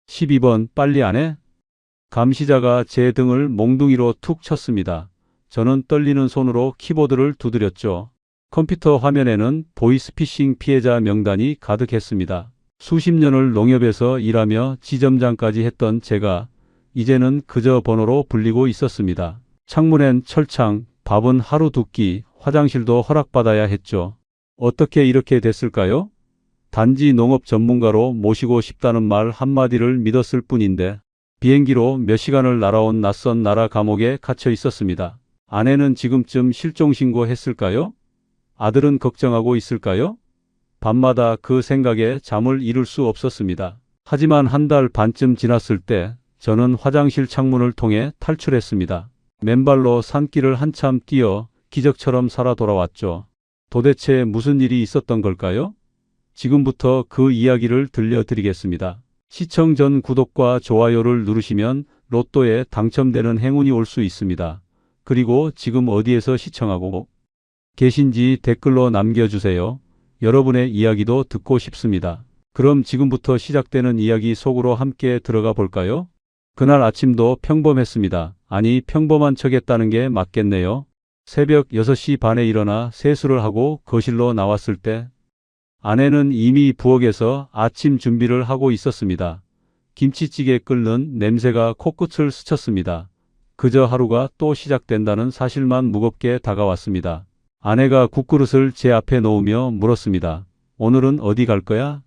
12번 빨리 안 해? 감시자가 제 등을 몽둥이로 툭 쳤습니다. 저는 떨리는 손으로 키보드를 두드렸죠. 컴퓨터 화면에는 보이스피싱 피해자 명단이 가득했습니다. 수십 년을 농협에서 일하며 지점장까지 했던 제가 이제는 그저 번호로 불리고 있었습니다. 창문엔 철창, 밥은 하루 두 끼, 화장실도 허락받아야 했죠. 어떻게 이렇게 됐을까요? 단지 농업 전문가로 모시고 싶다는 말 한마디를 믿었을 뿐인데 비행기로 몇 시간을 날아온 낯선 나라 감옥에 갇혀 있었습니다. 아내는 지금쯤 실종신고했을까요? 아들은 걱정하고 있을까요? 밤마다 그 생각에 잠을 이룰 수 없었습니다. 하지만 한 달 반쯤 지났을 때 저는 화장실 창문을 통해 탈출했습니다. 맨발로 산길을 한참 뛰어 기적처럼 살아 돌아왔죠. 도대체 무슨 일이 있었던 걸까요? 지금부터 그 이야기를 들려드리겠습니다. 시청 전 구독과 좋아요를 누르시면 로또에 당첨되는 행운이 올 수 있습니다. 그리고 지금 어디에서 시청하고 계신지 댓글로 남겨주세요. 여러분의 이야기도 듣고 싶습니다. 그럼 지금부터 시작되는 이야기 속으로 함께 들어가 볼까요? 그날 아침도 평범했습니다. 아니, 평범한 척했다는 게 맞겠네요. 새벽 6시 반에 일어나 세수를 하고 거실로 나왔을 때 아내는 이미 부엌에서 아침 준비를 하고 있었습니다. 김치찌개 끓는 냄새가 코끝을 스쳤습니다. 그저 하루가 또 시작된다는 사실만 무겁게 다가왔습니다. 아내가 국그릇을 제 앞에 놓으며 물었습니다. 오늘은 어디 갈 거야?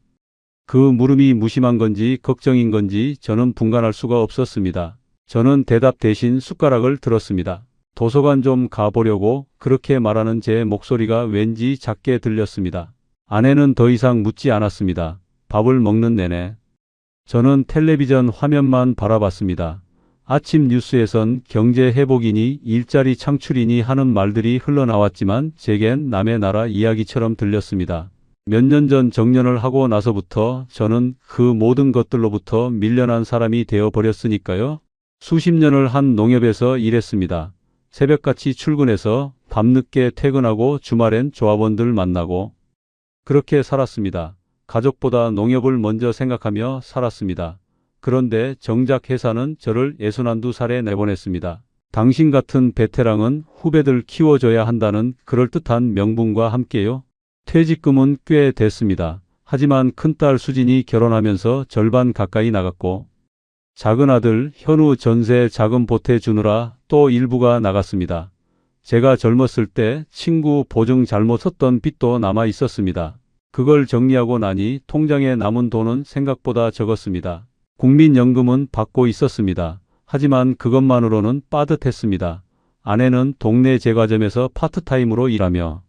그 물음이 무심한 건지 걱정인 건지 저는 분간할 수가 없었습니다. 저는 대답 대신 숟가락을 들었습니다. 도서관 좀 가보려고. 그렇게 말하는 제 목소리가 왠지 작게 들렸습니다. 아내는 더 이상 묻지 않았습니다. 밥을 먹는 내내 저는 텔레비전 화면만 바라봤습니다. 아침 뉴스에선 경제 회복이니 일자리 창출이니 하는 말들이 흘러나왔지만 제겐 남의 나라 이야기처럼 들렸습니다. 몇 년 전 정년을 하고 나서부터 저는 그 모든 것들로부터 밀려난 사람이 되어버렸으니까요. 수십 년을 한 농협에서 일했습니다. 새벽같이 출근해서 밤늦게 퇴근하고 주말엔 조합원들 만나고 그렇게 살았습니다. 가족보다 농협을 먼저 생각하며 살았습니다. 그런데 정작 회사는 저를 62살에 내보냈습니다. 당신 같은 베테랑은 후배들 키워줘야 한다는 그럴듯한 명분과 함께요. 퇴직금은 꽤 됐습니다. 하지만 큰딸 수진이 결혼하면서 절반 가까이 나갔고 작은 아들 현우 전세 자금 보태주느라 또 일부가 나갔습니다. 제가 젊었을 때 친구 보증 잘못 썼던 빚도 남아 있었습니다. 그걸 정리하고 나니 통장에 남은 돈은 생각보다 적었습니다. 국민연금은 받고 있었습니다. 하지만 그것만으로는 빠듯했습니다. 아내는 동네 제과점에서 파트타임으로 일하며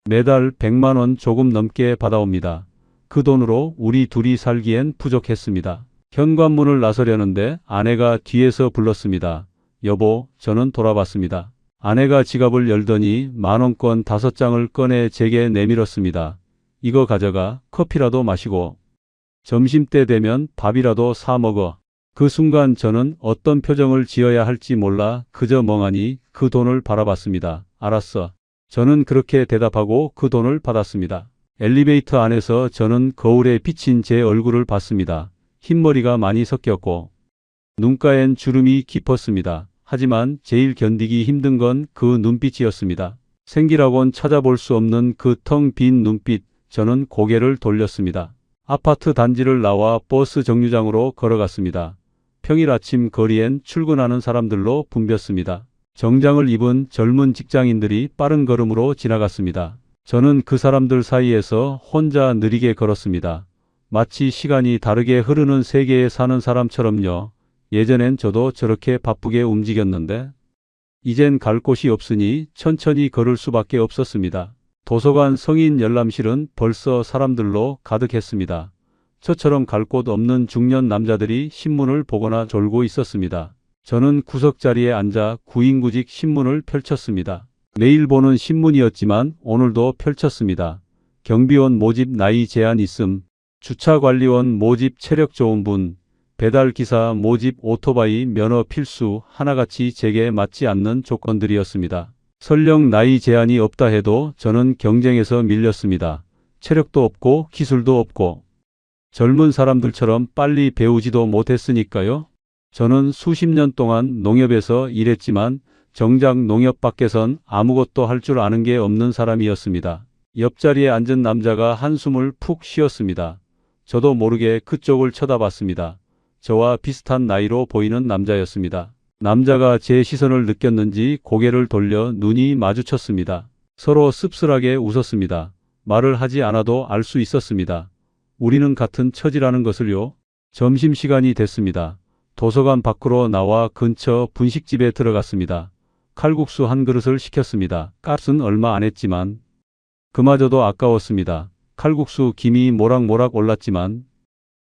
매달 100만 원 조금 넘게 받아옵니다. 그 돈으로 우리 둘이 살기엔 부족했습니다. 현관문을 나서려는데 아내가 뒤에서 불렀습니다. 여보, 저는 돌아봤습니다. 아내가 지갑을 열더니 만원권 5장을 꺼내 제게 내밀었습니다. 이거 가져가. 커피라도 마시고 점심때 되면 밥이라도 사 먹어. 그 순간 저는 어떤 표정을 지어야 할지 몰라 그저 멍하니 그 돈을 바라봤습니다. 알았어. 저는 그렇게 대답하고 그 돈을 받았습니다. 엘리베이터 안에서 저는 거울에 비친 제 얼굴을 봤습니다. 흰머리가 많이 섞였고 눈가엔 주름이 깊었습니다. 하지만 제일 견디기 힘든 건 그 눈빛이었습니다. 생기라곤 찾아볼 수 없는 그 텅 빈 눈빛. 저는 고개를 돌렸습니다. 아파트 단지를 나와 버스 정류장으로 걸어갔습니다. 평일 아침 거리엔 출근하는 사람들로 붐볐습니다. 정장을 입은 젊은 직장인들이 빠른 걸음으로 지나갔습니다. 저는 그 사람들 사이에서 혼자 느리게 걸었습니다. 마치 시간이 다르게 흐르는 세계에 사는 사람처럼요. 예전엔 저도 저렇게 바쁘게 움직였는데 이젠 갈 곳이 없으니 천천히 걸을 수밖에 없었습니다. 도서관 성인 열람실은 벌써 사람들로 가득했습니다. 저처럼 갈 곳 없는 중년 남자들이 신문을 보거나 졸고 있었습니다. 저는 구석자리에 앉아 구인구직 신문을 펼쳤습니다. 매일 보는 신문이었지만 오늘도 펼쳤습니다. 경비원 모집 나이 제한 있음, 주차관리원 모집 체력 좋은 분, 배달기사 모집 오토바이 면허 필수 하나같이 제게 맞지 않는 조건들이었습니다. 설령 나이 제한이 없다 해도 저는 경쟁에서 밀렸습니다. 체력도 없고 기술도 없고 젊은 사람들처럼 빨리 배우지도 못했으니까요. 저는 수십 년 동안 농협에서 일했지만 정작 농협 밖에선 아무것도 할 줄 아는 게 없는 사람이었습니다. 옆자리에 앉은 남자가 한숨을 푹 쉬었습니다. 저도 모르게 그쪽을 쳐다봤습니다. 저와 비슷한 나이로 보이는 남자였습니다. 남자가 제 시선을 느꼈는지 고개를 돌려 눈이 마주쳤습니다. 서로 씁쓸하게 웃었습니다. 말을 하지 않아도 알 수 있었습니다. 우리는 같은 처지라는 것을요. 점심시간이 됐습니다. 도서관 밖으로 나와 근처 분식집에 들어갔습니다. 칼국수 한 그릇을 시켰습니다. 값은 얼마 안 했지만 그마저도 아까웠습니다. 칼국수 김이 모락모락 올랐지만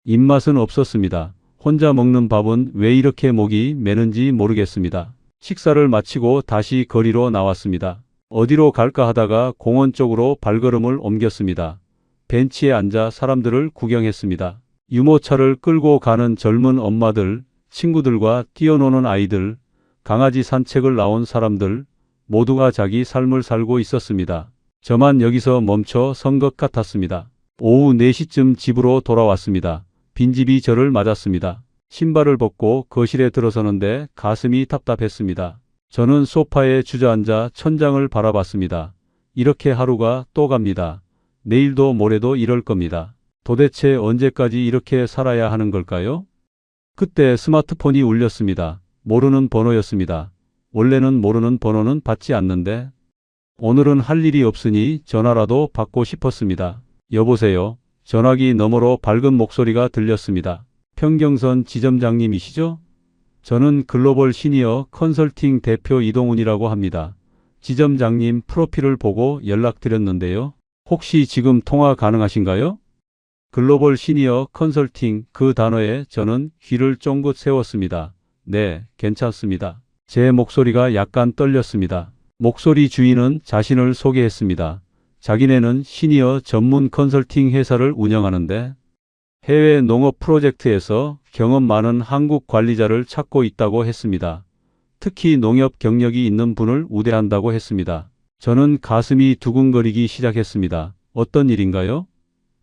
입맛은 없었습니다. 혼자 먹는 밥은 왜 이렇게 목이 메는지 모르겠습니다. 식사를 마치고 다시 거리로 나왔습니다. 어디로 갈까 하다가 공원 쪽으로 발걸음을 옮겼습니다. 벤치에 앉아 사람들을 구경했습니다. 유모차를 끌고 가는 젊은 엄마들, 친구들과 뛰어노는 아이들, 강아지 산책을 나온 사람들, 모두가 자기 삶을 살고 있었습니다. 저만 여기서 멈춰 선 것 같았습니다. 오후 4시쯤 집으로 돌아왔습니다. 빈집이 저를 맞았습니다. 신발을 벗고 거실에 들어서는데 가슴이 답답했습니다. 저는 소파에 주저앉아 천장을 바라봤습니다. 이렇게 하루가 또 갑니다. 내일도 모레도 이럴 겁니다. 도대체 언제까지 이렇게 살아야 하는 걸까요? 그때 스마트폰이 울렸습니다. 모르는 번호였습니다. 원래는 모르는 번호는 받지 않는데 오늘은 할 일이 없으니 전화라도 받고 싶었습니다. 여보세요. 전화기 너머로 밝은 목소리가 들렸습니다. 평경선 지점장님이시죠? 저는 글로벌 시니어 컨설팅 대표 이동훈이라고 합니다. 지점장님 프로필을 보고 연락드렸는데요. 혹시 지금 통화 가능하신가요? 글로벌 시니어 컨설팅 그 단어에 저는 귀를 쫑긋 세웠습니다. 네, 괜찮습니다. 제 목소리가 약간 떨렸습니다. 목소리 주인은 자신을 소개했습니다. 자기네는 시니어 전문 컨설팅 회사를 운영하는데 해외 농업 프로젝트에서 경험 많은 한국 관리자를 찾고 있다고 했습니다. 특히 농협 경력이 있는 분을 우대한다고 했습니다. 저는 가슴이 두근거리기 시작했습니다. 어떤 일인가요?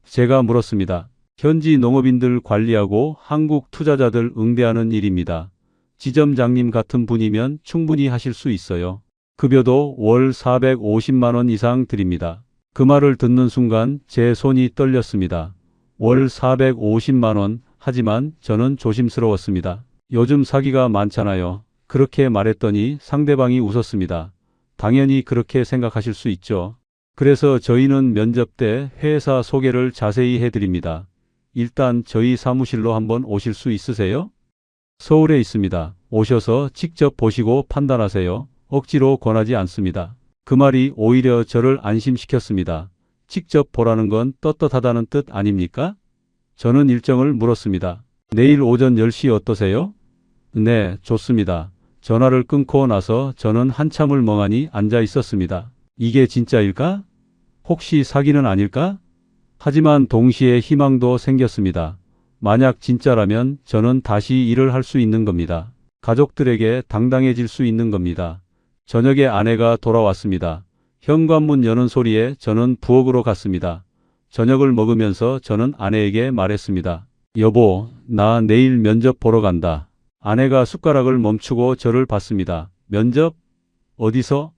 제가 물었습니다. 현지 농업인들 관리하고 한국 투자자들 응대하는 일입니다. 지점장님 같은 분이면 충분히 하실 수 있어요. 급여도 월 450만 원 이상 드립니다. 그 말을 듣는 순간 제 손이 떨렸습니다. 월 450만 원. 하지만 저는 조심스러웠습니다. 요즘 사기가 많잖아요. 그렇게 말했더니 상대방이 웃었습니다. 당연히 그렇게 생각하실 수 있죠. 그래서 저희는 면접 때 회사 소개를 자세히 해드립니다. 일단 저희 사무실로 한번 오실 수 있으세요? 서울에 있습니다. 오셔서 직접 보시고 판단하세요. 억지로 권하지 않습니다. 그 말이 오히려 저를 안심시켰습니다. 직접 보라는 건 떳떳하다는 뜻 아닙니까? 저는 일정을 물었습니다. 내일 오전 10시 어떠세요? 네, 좋습니다. 전화를 끊고 나서 저는 한참을 멍하니 앉아 있었습니다. 이게 진짜일까? 혹시 사기는 아닐까? 하지만 동시에 희망도 생겼습니다. 만약 진짜라면 저는 다시 일을 할 수 있는 겁니다. 가족들에게 당당해질 수 있는 겁니다. 저녁에 아내가 돌아왔습니다. 현관문 여는 소리에 저는 부엌으로 갔습니다. 저녁을 먹으면서 저는 아내에게 말했습니다. 여보, 나 내일 면접 보러 간다. 아내가 숟가락을 멈추고 저를 봤습니다. 면접? 어디서?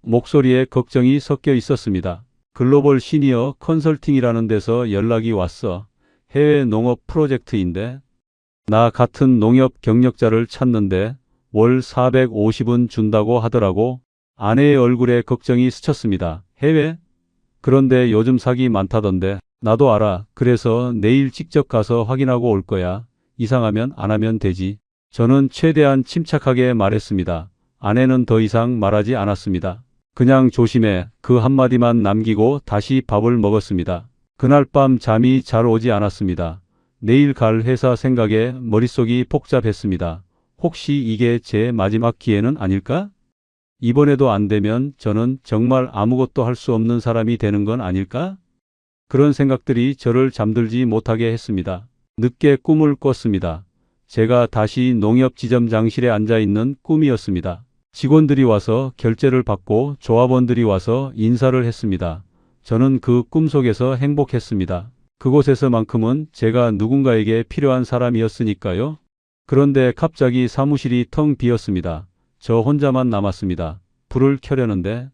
목소리에 걱정이 섞여 있었습니다. 글로벌 시니어 컨설팅이라는 데서 연락이 왔어. 해외 농업 프로젝트인데 나 같은 농협 경력자를 찾는데 월 450은 준다고 하더라고. 아내의 얼굴에 걱정이 스쳤습니다. 해외? 그런데 요즘 사기 많다던데. 나도 알아. 그래서 내일 직접 가서 확인하고 올 거야. 이상하면 안 하면 되지. 저는 최대한 침착하게 말했습니다. 아내는 더 이상 말하지 않았습니다. 그냥 조심해. 그 한마디만 남기고 다시 밥을 먹었습니다. 그날 밤 잠이 잘 오지 않았습니다. 내일 갈 회사 생각에 머릿속이 복잡했습니다. 혹시 이게 제 마지막 기회는 아닐까? 이번에도 안 되면 저는 정말 아무것도 할 수 없는 사람이 되는 건 아닐까? 그런 생각들이 저를 잠들지 못하게 했습니다. 늦게 꿈을 꿨습니다. 제가 다시 농협 지점장실에 앉아 있는 꿈이었습니다. 직원들이 와서 결제를 받고 조합원들이 와서 인사를 했습니다. 저는 그 꿈속에서 행복했습니다. 그곳에서만큼은 제가 누군가에게 필요한 사람이었으니까요. 그런데 갑자기 사무실이 텅 비었습니다. 저 혼자만 남았습니다. 불을 켜려는데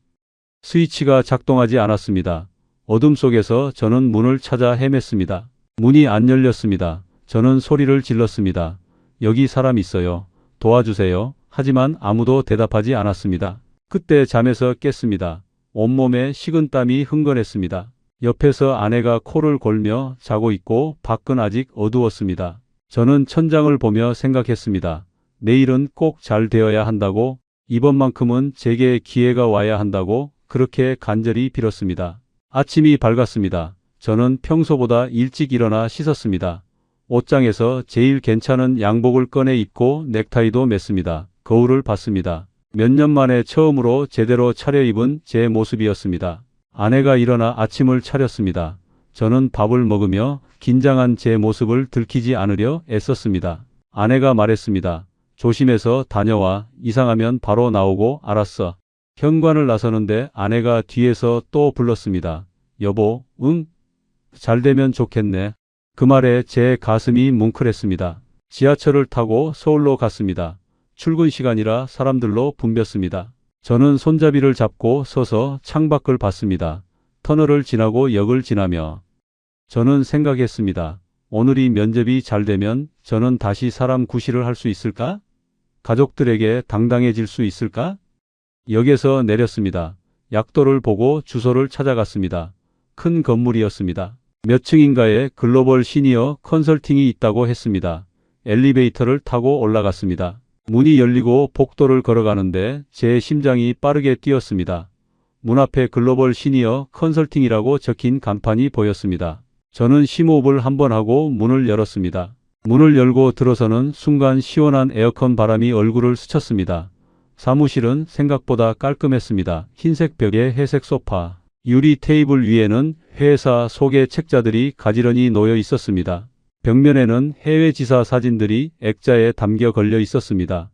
스위치가 작동하지 않았습니다. 어둠 속에서 저는 문을 찾아 헤맸습니다. 문이 안 열렸습니다. 저는 소리를 질렀습니다. 여기 사람 있어요. 도와주세요. 하지만 아무도 대답하지 않았습니다. 그때 잠에서 깼습니다. 온몸에 식은땀이 흥건했습니다. 옆에서 아내가 코를 골며 자고 있고 밖은 아직 어두웠습니다. 저는 천장을 보며 생각했습니다. 내일은 꼭 잘 되어야 한다고, 이번만큼은 제게 기회가 와야 한다고 그렇게 간절히 빌었습니다. 아침이 밝았습니다. 저는 평소보다 일찍 일어나 씻었습니다. 옷장에서 제일 괜찮은 양복을 꺼내 입고 넥타이도 맸습니다. 거울을 봤습니다. 몇 년 만에 처음으로 제대로 차려입은 제 모습이었습니다. 아내가 일어나 아침을 차렸습니다. 저는 밥을 먹으며 긴장한 제 모습을 들키지 않으려 애썼습니다. 아내가 말했습니다. 조심해서 다녀와. 이상하면 바로 나오고. 알았어. 현관을 나서는데 아내가 뒤에서 또 불렀습니다. 여보, 응? 잘 되면 좋겠네. 그 말에 제 가슴이 뭉클했습니다. 지하철을 타고 서울로 갔습니다. 출근 시간이라 사람들로 붐볐습니다. 저는 손잡이를 잡고 서서 창밖을 봤습니다. 터널을 지나고 역을 지나며 저는 생각했습니다. 오늘이 면접이 잘 되면 저는 다시 사람 구실을 할 수 있을까? 가족들에게 당당해질 수 있을까? 역에서 내렸습니다. 약도를 보고 주소를 찾아갔습니다. 큰 건물이었습니다. 몇 층인가에 글로벌 시니어 컨설팅이 있다고 했습니다. 엘리베이터를 타고 올라갔습니다. 문이 열리고 복도를 걸어가는데 제 심장이 빠르게 뛰었습니다. 문 앞에 글로벌 시니어 컨설팅이라고 적힌 간판이 보였습니다. 저는 심호흡을 한번 하고 문을 열었습니다. 문을 열고 들어서는 순간 시원한 에어컨 바람이 얼굴을 스쳤습니다. 사무실은 생각보다 깔끔했습니다. 흰색 벽에 회색 소파, 유리 테이블 위에는 회사 소개 책자들이 가지런히 놓여 있었습니다. 벽면에는 해외 지사 사진들이 액자에 담겨 걸려 있었습니다.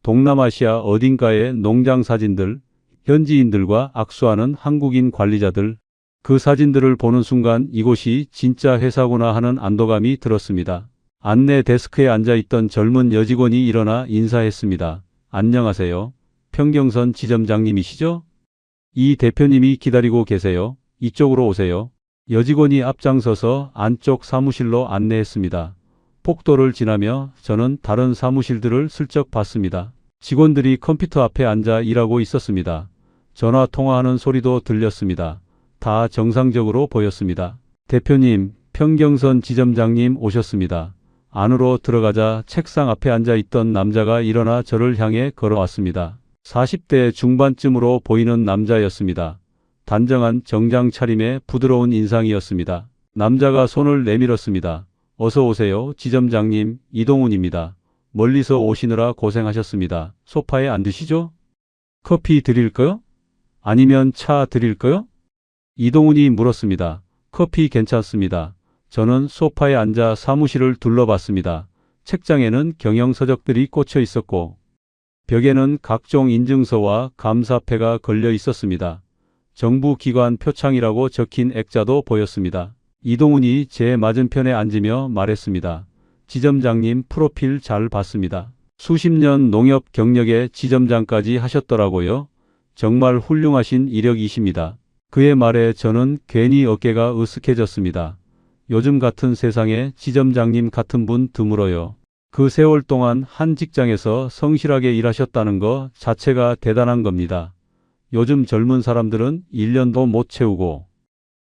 동남아시아 어딘가의 농장 사진들, 현지인들과 악수하는 한국인 관리자들. 그 사진들을 보는 순간 이곳이 진짜 회사구나 하는 안도감이 들었습니다. 안내 데스크에 앉아있던 젊은 여직원이 일어나 인사했습니다. 안녕하세요. 평경선 지점장님이시죠? 이 대표님이 기다리고 계세요. 이쪽으로 오세요. 여직원이 앞장서서 안쪽 사무실로 안내했습니다. 복도를 지나며 저는 다른 사무실들을 슬쩍 봤습니다. 직원들이 컴퓨터 앞에 앉아 일하고 있었습니다. 전화 통화하는 소리도 들렸습니다. 다 정상적으로 보였습니다. 대표님, 평경선 지점장님 오셨습니다. 안으로 들어가자 책상 앞에 앉아 있던 남자가 일어나 저를 향해 걸어왔습니다. 40대 중반쯤으로 보이는 남자였습니다. 단정한 정장 차림에 부드러운 인상이었습니다. 남자가 손을 내밀었습니다. 어서 오세요, 지점장님. 이동훈입니다. 멀리서 오시느라 고생하셨습니다. 소파에 앉으시죠? 커피 드릴까요? 아니면 차 드릴까요? 이동훈이 물었습니다. 커피 괜찮습니다. 저는 소파에 앉아 사무실을 둘러봤습니다. 책장에는 경영서적들이 꽂혀 있었고 벽에는 각종 인증서와 감사패가 걸려 있었습니다. 정부기관 표창이라고 적힌 액자도 보였습니다. 이동훈이 제 맞은편에 앉으며 말했습니다. 지점장님 프로필 잘 봤습니다. 수십 년 농협 경력에 지점장까지 하셨더라고요. 정말 훌륭하신 이력이십니다. 그의 말에 저는 괜히 어깨가 으쓱해졌습니다. 요즘 같은 세상에 지점장님 같은 분 드물어요. 그 세월 동안 한 직장에서 성실하게 일하셨다는 것 자체가 대단한 겁니다. 요즘 젊은 사람들은 1년도 못 채우고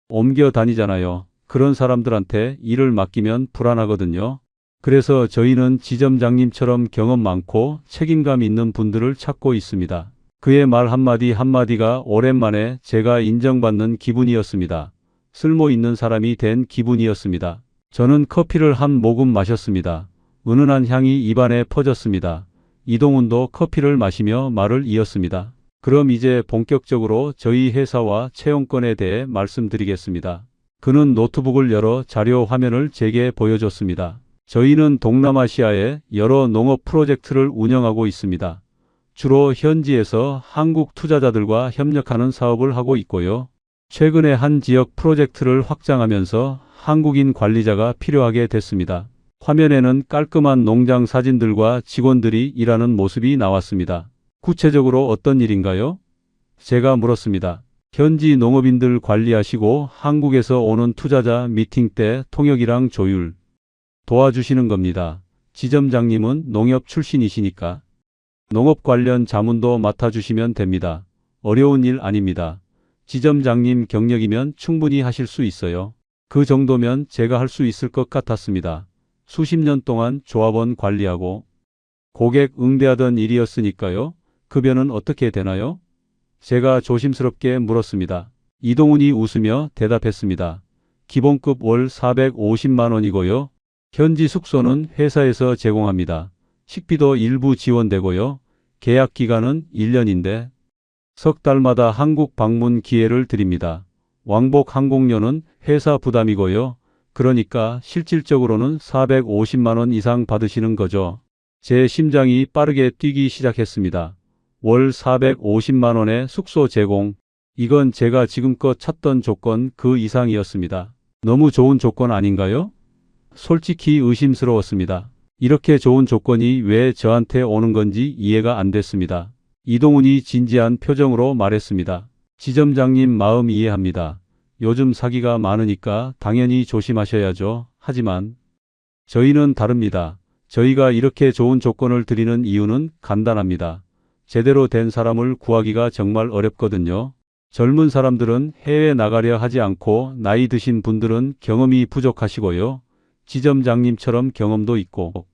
옮겨 다니잖아요. 그런 사람들한테 일을 맡기면 불안하거든요. 그래서 저희는 지점장님처럼 경험 많고 책임감 있는 분들을 찾고 있습니다. 그의 말 한마디 한마디가 오랜만에 제가 인정받는 기분이었습니다. 쓸모 있는 사람이 된 기분이었습니다. 저는 커피를 한 모금 마셨습니다. 은은한 향이 입안에 퍼졌습니다. 이동훈도 커피를 마시며 말을 이었습니다. 그럼 이제 본격적으로 저희 회사와 채용권에 대해 말씀드리겠습니다. 그는 노트북을 열어 자료 화면을 제게 보여줬습니다. 저희는 동남아시아의 여러 농업 프로젝트를 운영하고 있습니다. 주로 현지에서 한국 투자자들과 협력하는 사업을 하고 있고요. 최근에 한 지역 프로젝트를 확장하면서 한국인 관리자가 필요하게 됐습니다. 화면에는 깔끔한 농장 사진들과 직원들이 일하는 모습이 나왔습니다. 구체적으로 어떤 일인가요? 제가 물었습니다. 현지 농업인들 관리하시고 한국에서 오는 투자자 미팅 때 통역이랑 조율 도와주시는 겁니다. 지점장님은 농협 출신이시니까 농업 관련 자문도 맡아주시면 됩니다. 어려운 일 아닙니다. 지점장님 경력이면 충분히 하실 수 있어요. 그 정도면 제가 할 수 있을 것 같았습니다. 수십 년 동안 조합원 관리하고 고객 응대하던 일이었으니까요. 급여는 어떻게 되나요? 제가 조심스럽게 물었습니다. 이동훈이 웃으며 대답했습니다. 기본급 월 450만 원이고요. 현지 숙소는 회사에서 제공합니다. 식비도 일부 지원되고요. 계약 기간은 1년인데 석 달마다 한국 방문 기회를 드립니다. 왕복 항공료는 회사 부담이고요. 그러니까 실질적으로는 450만 원 이상 받으시는 거죠. 제 심장이 빠르게 뛰기 시작했습니다. 월 450만 원의 숙소 제공. 이건 제가 지금껏 찾던 조건 그 이상이었습니다. 너무 좋은 조건 아닌가요? 솔직히 의심스러웠습니다. 이렇게 좋은 조건이 왜 저한테 오는 건지 이해가 안 됐습니다. 이동훈이 진지한 표정으로 말했습니다. 지점장님 마음 이해합니다. 요즘 사기가 많으니까 당연히 조심하셔야죠. 하지만 저희는 다릅니다. 저희가 이렇게 좋은 조건을 드리는 이유는 간단합니다. 제대로 된 사람을 구하기가 정말 어렵거든요. 젊은 사람들은 해외 나가려 하지 않고 나이 드신 분들은 경험이 부족하시고요. 지점장님처럼 경험도 있고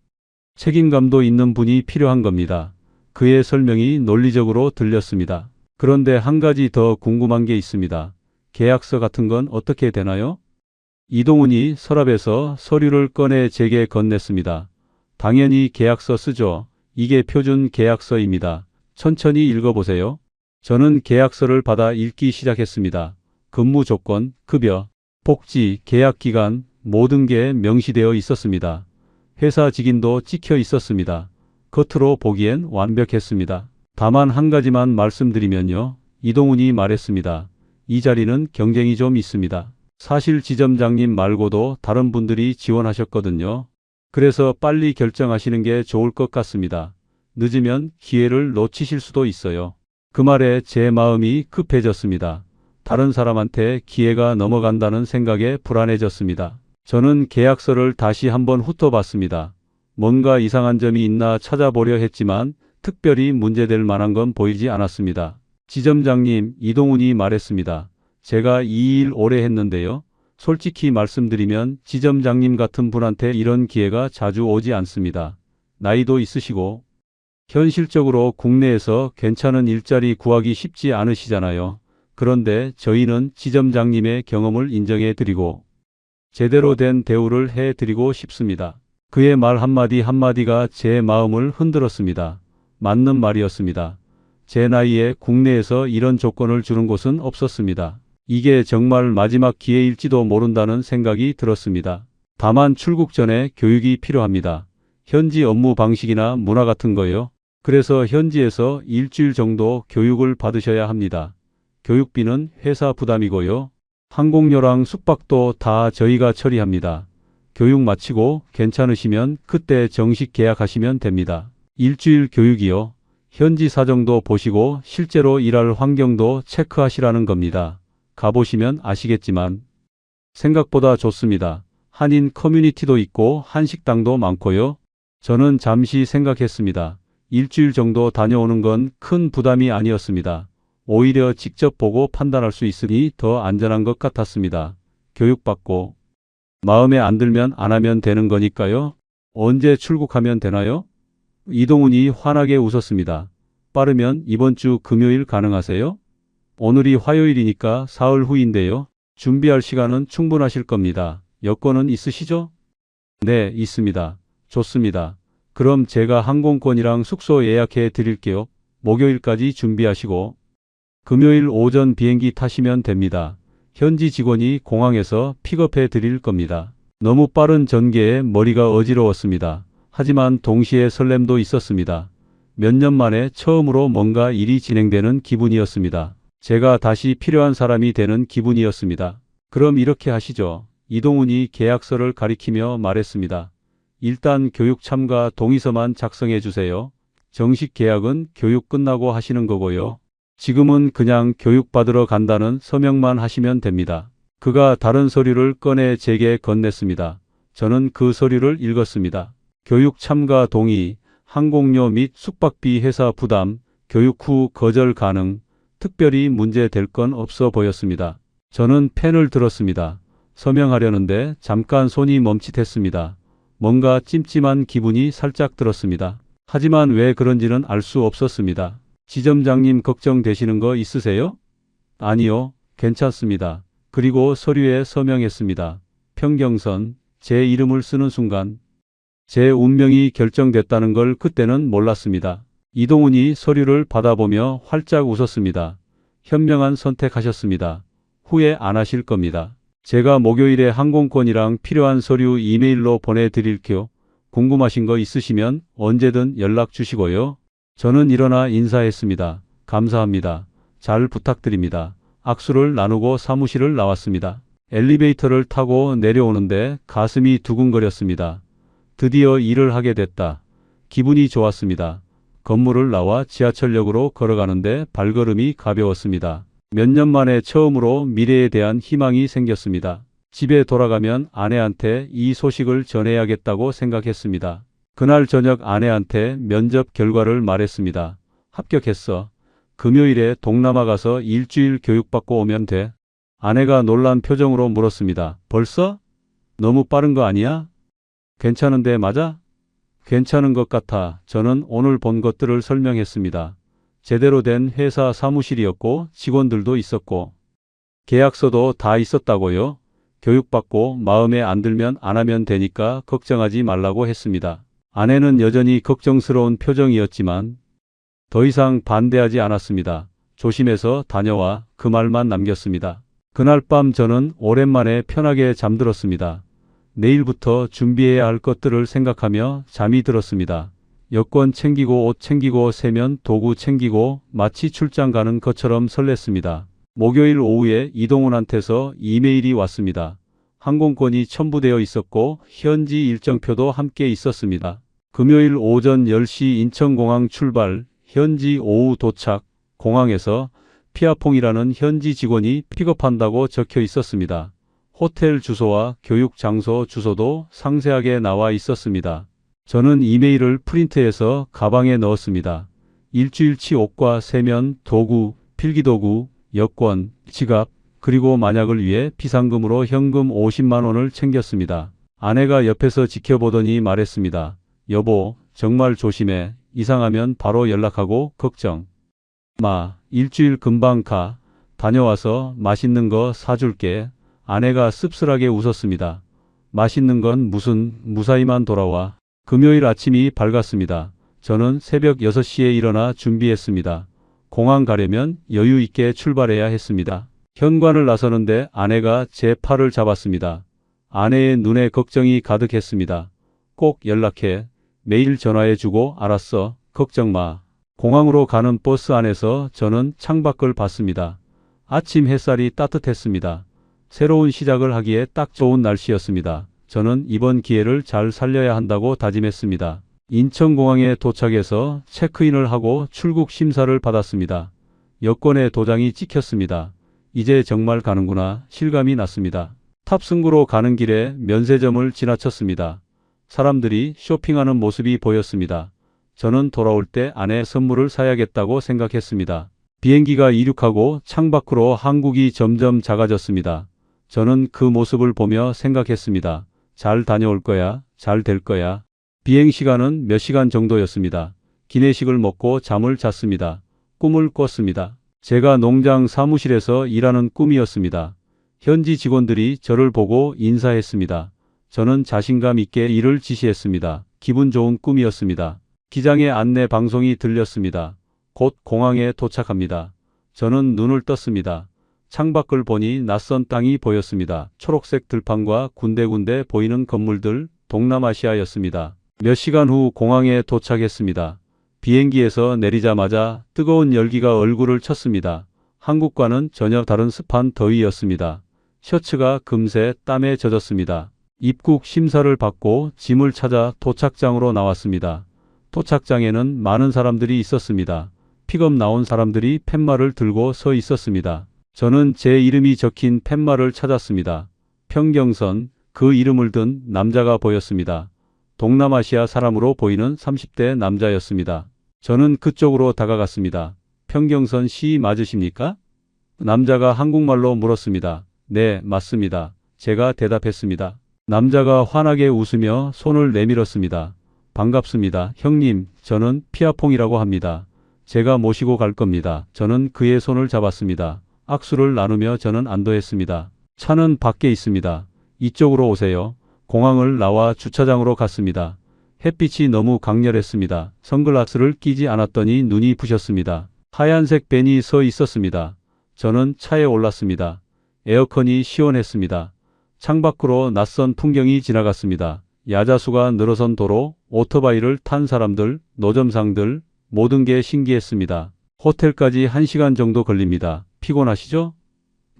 책임감도 있는 분이 필요한 겁니다. 그의 설명이 논리적으로 들렸습니다. 그런데 한 가지 더 궁금한 게 있습니다. 계약서 같은 건 어떻게 되나요? 이동훈이 서랍에서 서류를 꺼내 제게 건넸습니다. 당연히 계약서 쓰죠. 이게 표준 계약서입니다. 천천히 읽어보세요. 저는 계약서를 받아 읽기 시작했습니다. 근무 조건, 급여, 복지, 계약 기간 모든 게 명시되어 있었습니다. 회사 직인도 찍혀 있었습니다. 겉으로 보기엔 완벽했습니다. 다만 한 가지만 말씀드리면요. 이동훈이 말했습니다. 이 자리는 경쟁이 좀 있습니다. 사실 지점장님 말고도 다른 분들이 지원하셨거든요. 그래서 빨리 결정하시는 게 좋을 것 같습니다. 늦으면 기회를 놓치실 수도 있어요. 그 말에 제 마음이 급해졌습니다. 다른 사람한테 기회가 넘어간다는 생각에 불안해졌습니다. 저는 계약서를 다시 한번 훑어봤습니다. 뭔가 이상한 점이 있나 찾아보려 했지만 특별히 문제될 만한 건 보이지 않았습니다. 지점장님, 이동훈이 말했습니다. 제가 이 일 오래 했는데요. 솔직히 말씀드리면 지점장님 같은 분한테 이런 기회가 자주 오지 않습니다. 나이도 있으시고 현실적으로 국내에서 괜찮은 일자리 구하기 쉽지 않으시잖아요. 그런데 저희는 지점장님의 경험을 인정해 드리고 제대로 된 대우를 해 드리고 싶습니다. 그의 말 한마디 한마디가 제 마음을 흔들었습니다. 맞는 말이었습니다. 제 나이에 국내에서 이런 조건을 주는 곳은 없었습니다. 이게 정말 마지막 기회일지도 모른다는 생각이 들었습니다. 다만 출국 전에 교육이 필요합니다. 현지 업무 방식이나 문화 같은 거요. 그래서 현지에서 일주일 정도 교육을 받으셔야 합니다. 교육비는 회사 부담이고요. 항공료랑 숙박도 다 저희가 처리합니다. 교육 마치고 괜찮으시면 그때 정식 계약하시면 됩니다. 일주일 교육이요. 현지 사정도 보시고 실제로 일할 환경도 체크하시라는 겁니다. 가보시면 아시겠지만 생각보다 좋습니다. 한인 커뮤니티도 있고 한식당도 많고요. 저는 잠시 생각했습니다. 일주일 정도 다녀오는 건 큰 부담이 아니었습니다. 오히려 직접 보고 판단할 수 있으니 더 안전한 것 같았습니다. 교육받고 마음에 안 들면 안 하면 되는 거니까요. 언제 출국하면 되나요? 이동훈이 환하게 웃었습니다. 빠르면 이번 주 금요일 가능하세요? 오늘이 화요일이니까 사흘 후인데요. 준비할 시간은 충분하실 겁니다. 여권은 있으시죠? 네, 있습니다. 좋습니다. 그럼 제가 항공권이랑 숙소 예약해 드릴게요. 목요일까지 준비하시고 금요일 오전 비행기 타시면 됩니다. 현지 직원이 공항에서 픽업해 드릴 겁니다. 너무 빠른 전개에 머리가 어지러웠습니다. 하지만 동시에 설렘도 있었습니다. 몇 년 만에 처음으로 뭔가 일이 진행되는 기분이었습니다. 제가 다시 필요한 사람이 되는 기분이었습니다. 그럼 이렇게 하시죠. 이동훈이 계약서를 가리키며 말했습니다. 일단 교육 참가 동의서만 작성해 주세요. 정식 계약은 교육 끝나고 하시는 거고요. 지금은 그냥 교육 받으러 간다는 서명만 하시면 됩니다. 그가 다른 서류를 꺼내 제게 건넸습니다. 저는 그 서류를 읽었습니다. 교육 참가 동의, 항공료 및 숙박비 회사 부담, 교육 후 거절 가능, 특별히 문제 될 건 없어 보였습니다. 저는 펜을 들었습니다. 서명하려는데 잠깐 손이 멈칫했습니다. 뭔가 찜찜한 기분이 살짝 들었습니다. 하지만 왜 그런지는 알 수 없었습니다. 지점장님 걱정되시는 거 있으세요? 아니요, 괜찮습니다. 그리고 서류에 서명했습니다. 평경선, 제 이름을 쓰는 순간 제 운명이 결정됐다는 걸 그때는 몰랐습니다. 이동훈이 서류를 받아보며 활짝 웃었습니다. 현명한 선택하셨습니다. 후회 안 하실 겁니다. 제가 목요일에 항공권이랑 필요한 서류 이메일로 보내드릴게요. 궁금하신 거 있으시면 언제든 연락 주시고요. 저는 일어나 인사했습니다. 감사합니다. 잘 부탁드립니다. 악수를 나누고 사무실을 나왔습니다. 엘리베이터를 타고 내려오는데 가슴이 두근거렸습니다. 드디어 일을 하게 됐다. 기분이 좋았습니다. 건물을 나와 지하철역으로 걸어가는데 발걸음이 가벼웠습니다. 몇 년 만에 처음으로 미래에 대한 희망이 생겼습니다. 집에 돌아가면 아내한테 이 소식을 전해야겠다고 생각했습니다. 그날 저녁 아내한테 면접 결과를 말했습니다. 합격했어. 금요일에 동남아 가서 일주일 교육받고 오면 돼. 아내가 놀란 표정으로 물었습니다. 벌써? 너무 빠른 거 아니야? 괜찮은데 맞아? 괜찮은 것 같아. 저는 오늘 본 것들을 설명했습니다. 제대로 된 회사 사무실이었고 직원들도 있었고 계약서도 다 있었다고요. 교육받고 마음에 안 들면 안 하면 되니까 걱정하지 말라고 했습니다. 아내는 여전히 걱정스러운 표정이었지만 더 이상 반대하지 않았습니다. 조심해서 다녀와 그 말만 남겼습니다. 그날 밤 저는 오랜만에 편하게 잠들었습니다. 내일부터 준비해야 할 것들을 생각하며 잠이 들었습니다. 여권 챙기고 옷 챙기고 세면 도구 챙기고 마치 출장 가는 것처럼 설렜습니다. 목요일 오후에 이동훈한테서 이메일이 왔습니다. 항공권이 첨부되어 있었고 현지 일정표도 함께 있었습니다. 금요일 오전 10시 인천공항 출발, 현지 오후 도착, 공항에서 피아퐁이라는 현지 직원이 픽업한다고 적혀 있었습니다. 호텔 주소와 교육 장소 주소도 상세하게 나와 있었습니다. 저는 이메일을 프린트해서 가방에 넣었습니다. 일주일치 옷과 세면, 도구, 필기도구, 여권, 지갑, 그리고 만약을 위해 비상금으로 현금 50만 원을 챙겼습니다. 아내가 옆에서 지켜보더니 말했습니다. 여보, 정말 조심해. 이상하면 바로 연락하고 걱정 마. 일주일 금방 가. 다녀와서 맛있는 거 사줄게. 아내가 씁쓸하게 웃었습니다. 맛있는 건 무사히만 돌아와. 금요일 아침이 밝았습니다. 저는 새벽 6시에 일어나 준비했습니다. 공항 가려면 여유 있게 출발해야 했습니다. 현관을 나서는데 아내가 제 팔을 잡았습니다. 아내의 눈에 걱정이 가득했습니다. 꼭 연락해. 매일 전화해주고 알았어. 걱정 마. 공항으로 가는 버스 안에서 저는 창밖을 봤습니다. 아침 햇살이 따뜻했습니다. 새로운 시작을 하기에 딱 좋은 날씨였습니다. 저는 이번 기회를 잘 살려야 한다고 다짐했습니다. 인천공항에 도착해서 체크인을 하고 출국 심사를 받았습니다. 여권에 도장이 찍혔습니다. 이제 정말 가는구나 실감이 났습니다. 탑승구로 가는 길에 면세점을 지나쳤습니다. 사람들이 쇼핑하는 모습이 보였습니다. 저는 돌아올 때 아내 선물을 사야겠다고 생각했습니다. 비행기가 이륙하고 창밖으로 한국이 점점 작아졌습니다. 저는 그 모습을 보며 생각했습니다. 잘 다녀올 거야. 잘 될 거야. 비행 시간은 몇 시간 정도였습니다. 기내식을 먹고 잠을 잤습니다. 꿈을 꿨습니다. 제가 농장 사무실에서 일하는 꿈이었습니다. 현지 직원들이 저를 보고 인사했습니다. 저는 자신감 있게 일을 지시했습니다. 기분 좋은 꿈이었습니다. 기장의 안내 방송이 들렸습니다. 곧 공항에 도착합니다. 저는 눈을 떴습니다. 창밖을 보니 낯선 땅이 보였습니다. 초록색 들판과 군데군데 보이는 건물들, 동남아시아였습니다. 몇 시간 후 공항에 도착했습니다. 비행기에서 내리자마자 뜨거운 열기가 얼굴을 쳤습니다. 한국과는 전혀 다른 습한 더위였습니다. 셔츠가 금세 땀에 젖었습니다. 입국 심사를 받고 짐을 찾아 도착장으로 나왔습니다. 도착장에는 많은 사람들이 있었습니다. 픽업 나온 사람들이 팻말을 들고 서 있었습니다. 저는 제 이름이 적힌 팻말을 찾았습니다. 평경선, 그 이름을 든 남자가 보였습니다. 동남아시아 사람으로 보이는 30대 남자였습니다. 저는 그쪽으로 다가갔습니다. 평경선 씨 맞으십니까? 남자가 한국말로 물었습니다. 네, 맞습니다. 제가 대답했습니다. 남자가 환하게 웃으며 손을 내밀었습니다. 반갑습니다. 형님, 저는 피아퐁이라고 합니다. 제가 모시고 갈 겁니다. 저는 그의 손을 잡았습니다. 악수를 나누며 저는 안도했습니다. 차는 밖에 있습니다. 이쪽으로 오세요. 공항을 나와 주차장으로 갔습니다. 햇빛이 너무 강렬했습니다. 선글라스를 끼지 않았더니 눈이 부셨습니다. 하얀색 벤이 서 있었습니다. 저는 차에 올랐습니다. 에어컨이 시원했습니다. 창밖으로 낯선 풍경이 지나갔습니다. 야자수가 늘어선 도로, 오토바이를 탄 사람들, 노점상들, 모든 게 신기했습니다. 호텔까지 1시간 정도 걸립니다. 피곤하시죠?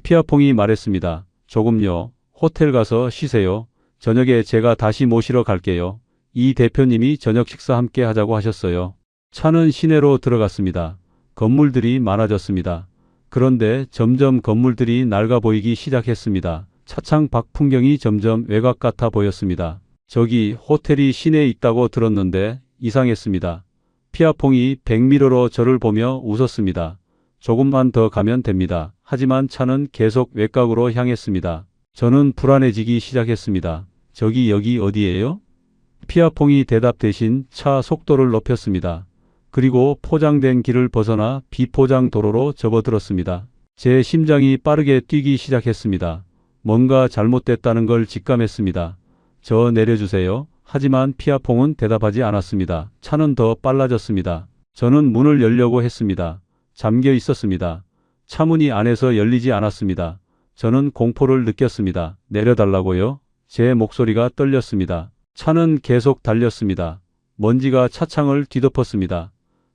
피아퐁이 말했습니다. 조금요. 호텔 가서 쉬세요. 저녁에 제가 다시 모시러 갈게요. 이 대표님이 저녁 식사 함께 하자고 하셨어요. 차는 시내로 들어갔습니다. 건물들이 많아졌습니다. 그런데 점점 건물들이 낡아 보이기 시작했습니다. 차창 밖 풍경이 점점 외곽 같아 보였습니다. 저기 호텔이 시내에 있다고 들었는데 이상했습니다. 피아퐁이 백미러로 저를 보며 웃었습니다. 조금만 더 가면 됩니다. 하지만 차는 계속 외곽으로 향했습니다. 저는 불안해지기 시작했습니다. 저기 여기 어디예요? 피아퐁이 대답 대신 차 속도를 높였습니다. 그리고 포장된 길을 벗어나 비포장 도로로 접어들었습니다. 제 심장이 빠르게 뛰기 시작했습니다. 뭔가 잘못됐다는 걸 직감했습니다. 저 내려주세요. 하지만 피아퐁은 대답하지 않았습니다. 차는 더 빨라졌습니다. 저는 문을 열려고 했습니다. 잠겨 있었습니다. 차문이 안에서 열리지 않았습니다. 저는 공포를 느꼈습니다. 내려달라고요? 제 목소리가 떨렸습니다. 차는 계속 달렸습니다. 먼지가 차창을 뒤덮었습니다.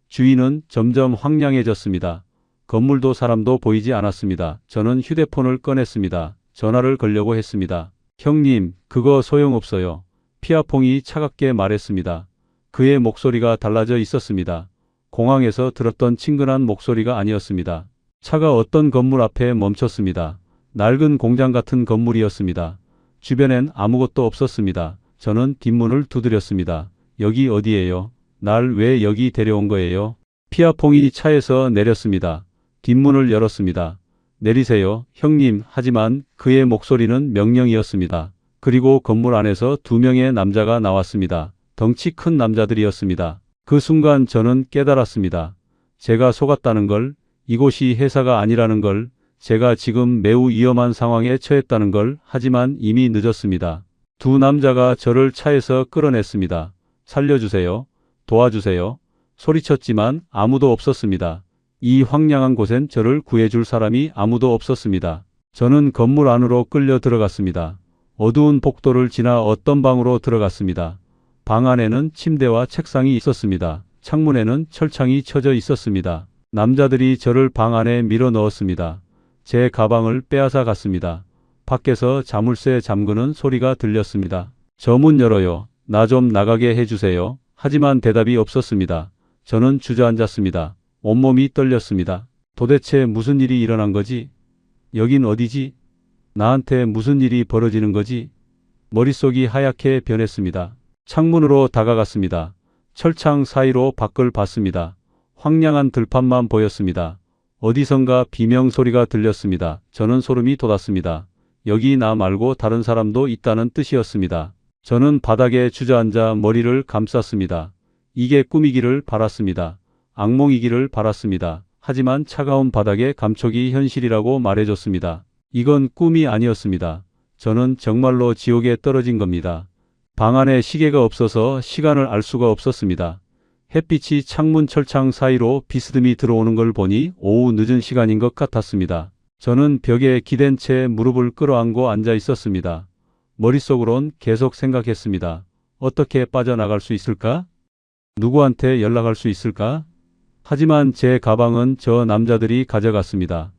주위는 점점 황량해졌습니다. 건물도 사람도 보이지 않았습니다. 저는 휴대폰을 꺼냈습니다. 전화를 걸려고 했습니다. 형님, 그거 소용없어요. 피아퐁이 차갑게 말했습니다. 그의 목소리가 달라져 있었습니다. 공항에서 들었던 친근한 목소리가 아니었습니다. 차가 어떤 건물 앞에 멈췄습니다. 낡은 공장 같은 건물이었습니다. 주변엔 아무것도 없었습니다. 저는 뒷문을 두드렸습니다. 여기 어디예요? 날 왜 여기 데려온 거예요? 피아퐁이 차에서 내렸습니다. 뒷문을 열었습니다. 내리세요, 형님. 하지만 그의 목소리는 명령이었습니다. 그리고 건물 안에서 2명의 남자가 나왔습니다. 덩치 큰 남자들이었습니다. 그 순간 저는 깨달았습니다. 제가 속았다는 걸, 이곳이 회사가 아니라는 걸, 제가 지금 매우 위험한 상황에 처했다는 걸. 하지만 이미 늦었습니다. 2 남자가 저를 차에서 끌어냈습니다. 살려주세요. 도와주세요. 소리쳤지만 아무도 없었습니다. 이 황량한 곳엔 저를 구해줄 사람이 아무도 없었습니다. 저는 건물 안으로 끌려 들어갔습니다. 어두운 복도를 지나 어떤 방으로 들어갔습니다. 방 안에는 침대와 책상이 있었습니다. 창문에는 철창이 쳐져 있었습니다. 남자들이 저를 방 안에 밀어 넣었습니다. 제 가방을 빼앗아 갔습니다. 밖에서 자물쇠 잠그는 소리가 들렸습니다. 저 문 열어요. 나 좀 나가게 해주세요. 하지만 대답이 없었습니다. 저는 주저앉았습니다. 온몸이 떨렸습니다. 도대체 무슨 일이 일어난 거지? 여긴 어디지? 나한테 무슨 일이 벌어지는 거지? 머릿속이 하얗게 변했습니다. 창문으로 다가갔습니다. 철창 사이로 밖을 봤습니다. 황량한 들판만 보였습니다. 어디선가 비명소리가 들렸습니다. 저는 소름이 돋았습니다. 여기 나 말고 다른 사람도 있다는 뜻이었습니다. 저는 바닥에 주저앉아 머리를 감쌌습니다. 이게 꿈이기를 바랐습니다. 악몽이기를 바랐습니다. 하지만 차가운 바닥의 감촉이 현실이라고 말해줬습니다. 이건 꿈이 아니었습니다. 저는 정말로 지옥에 떨어진 겁니다. 방 안에 시계가 없어서 시간을 알 수가 없었습니다. 햇빛이 창문 철창 사이로 비스듬히 들어오는 걸 보니 오후 늦은 시간인 것 같았습니다. 저는 벽에 기댄 채 무릎을 끌어안고 앉아 있었습니다. 머릿속으론 계속 생각했습니다. 어떻게 빠져나갈 수 있을까? 누구한테 연락할 수 있을까? 하지만 제 가방은 저 남자들이 가져갔습니다.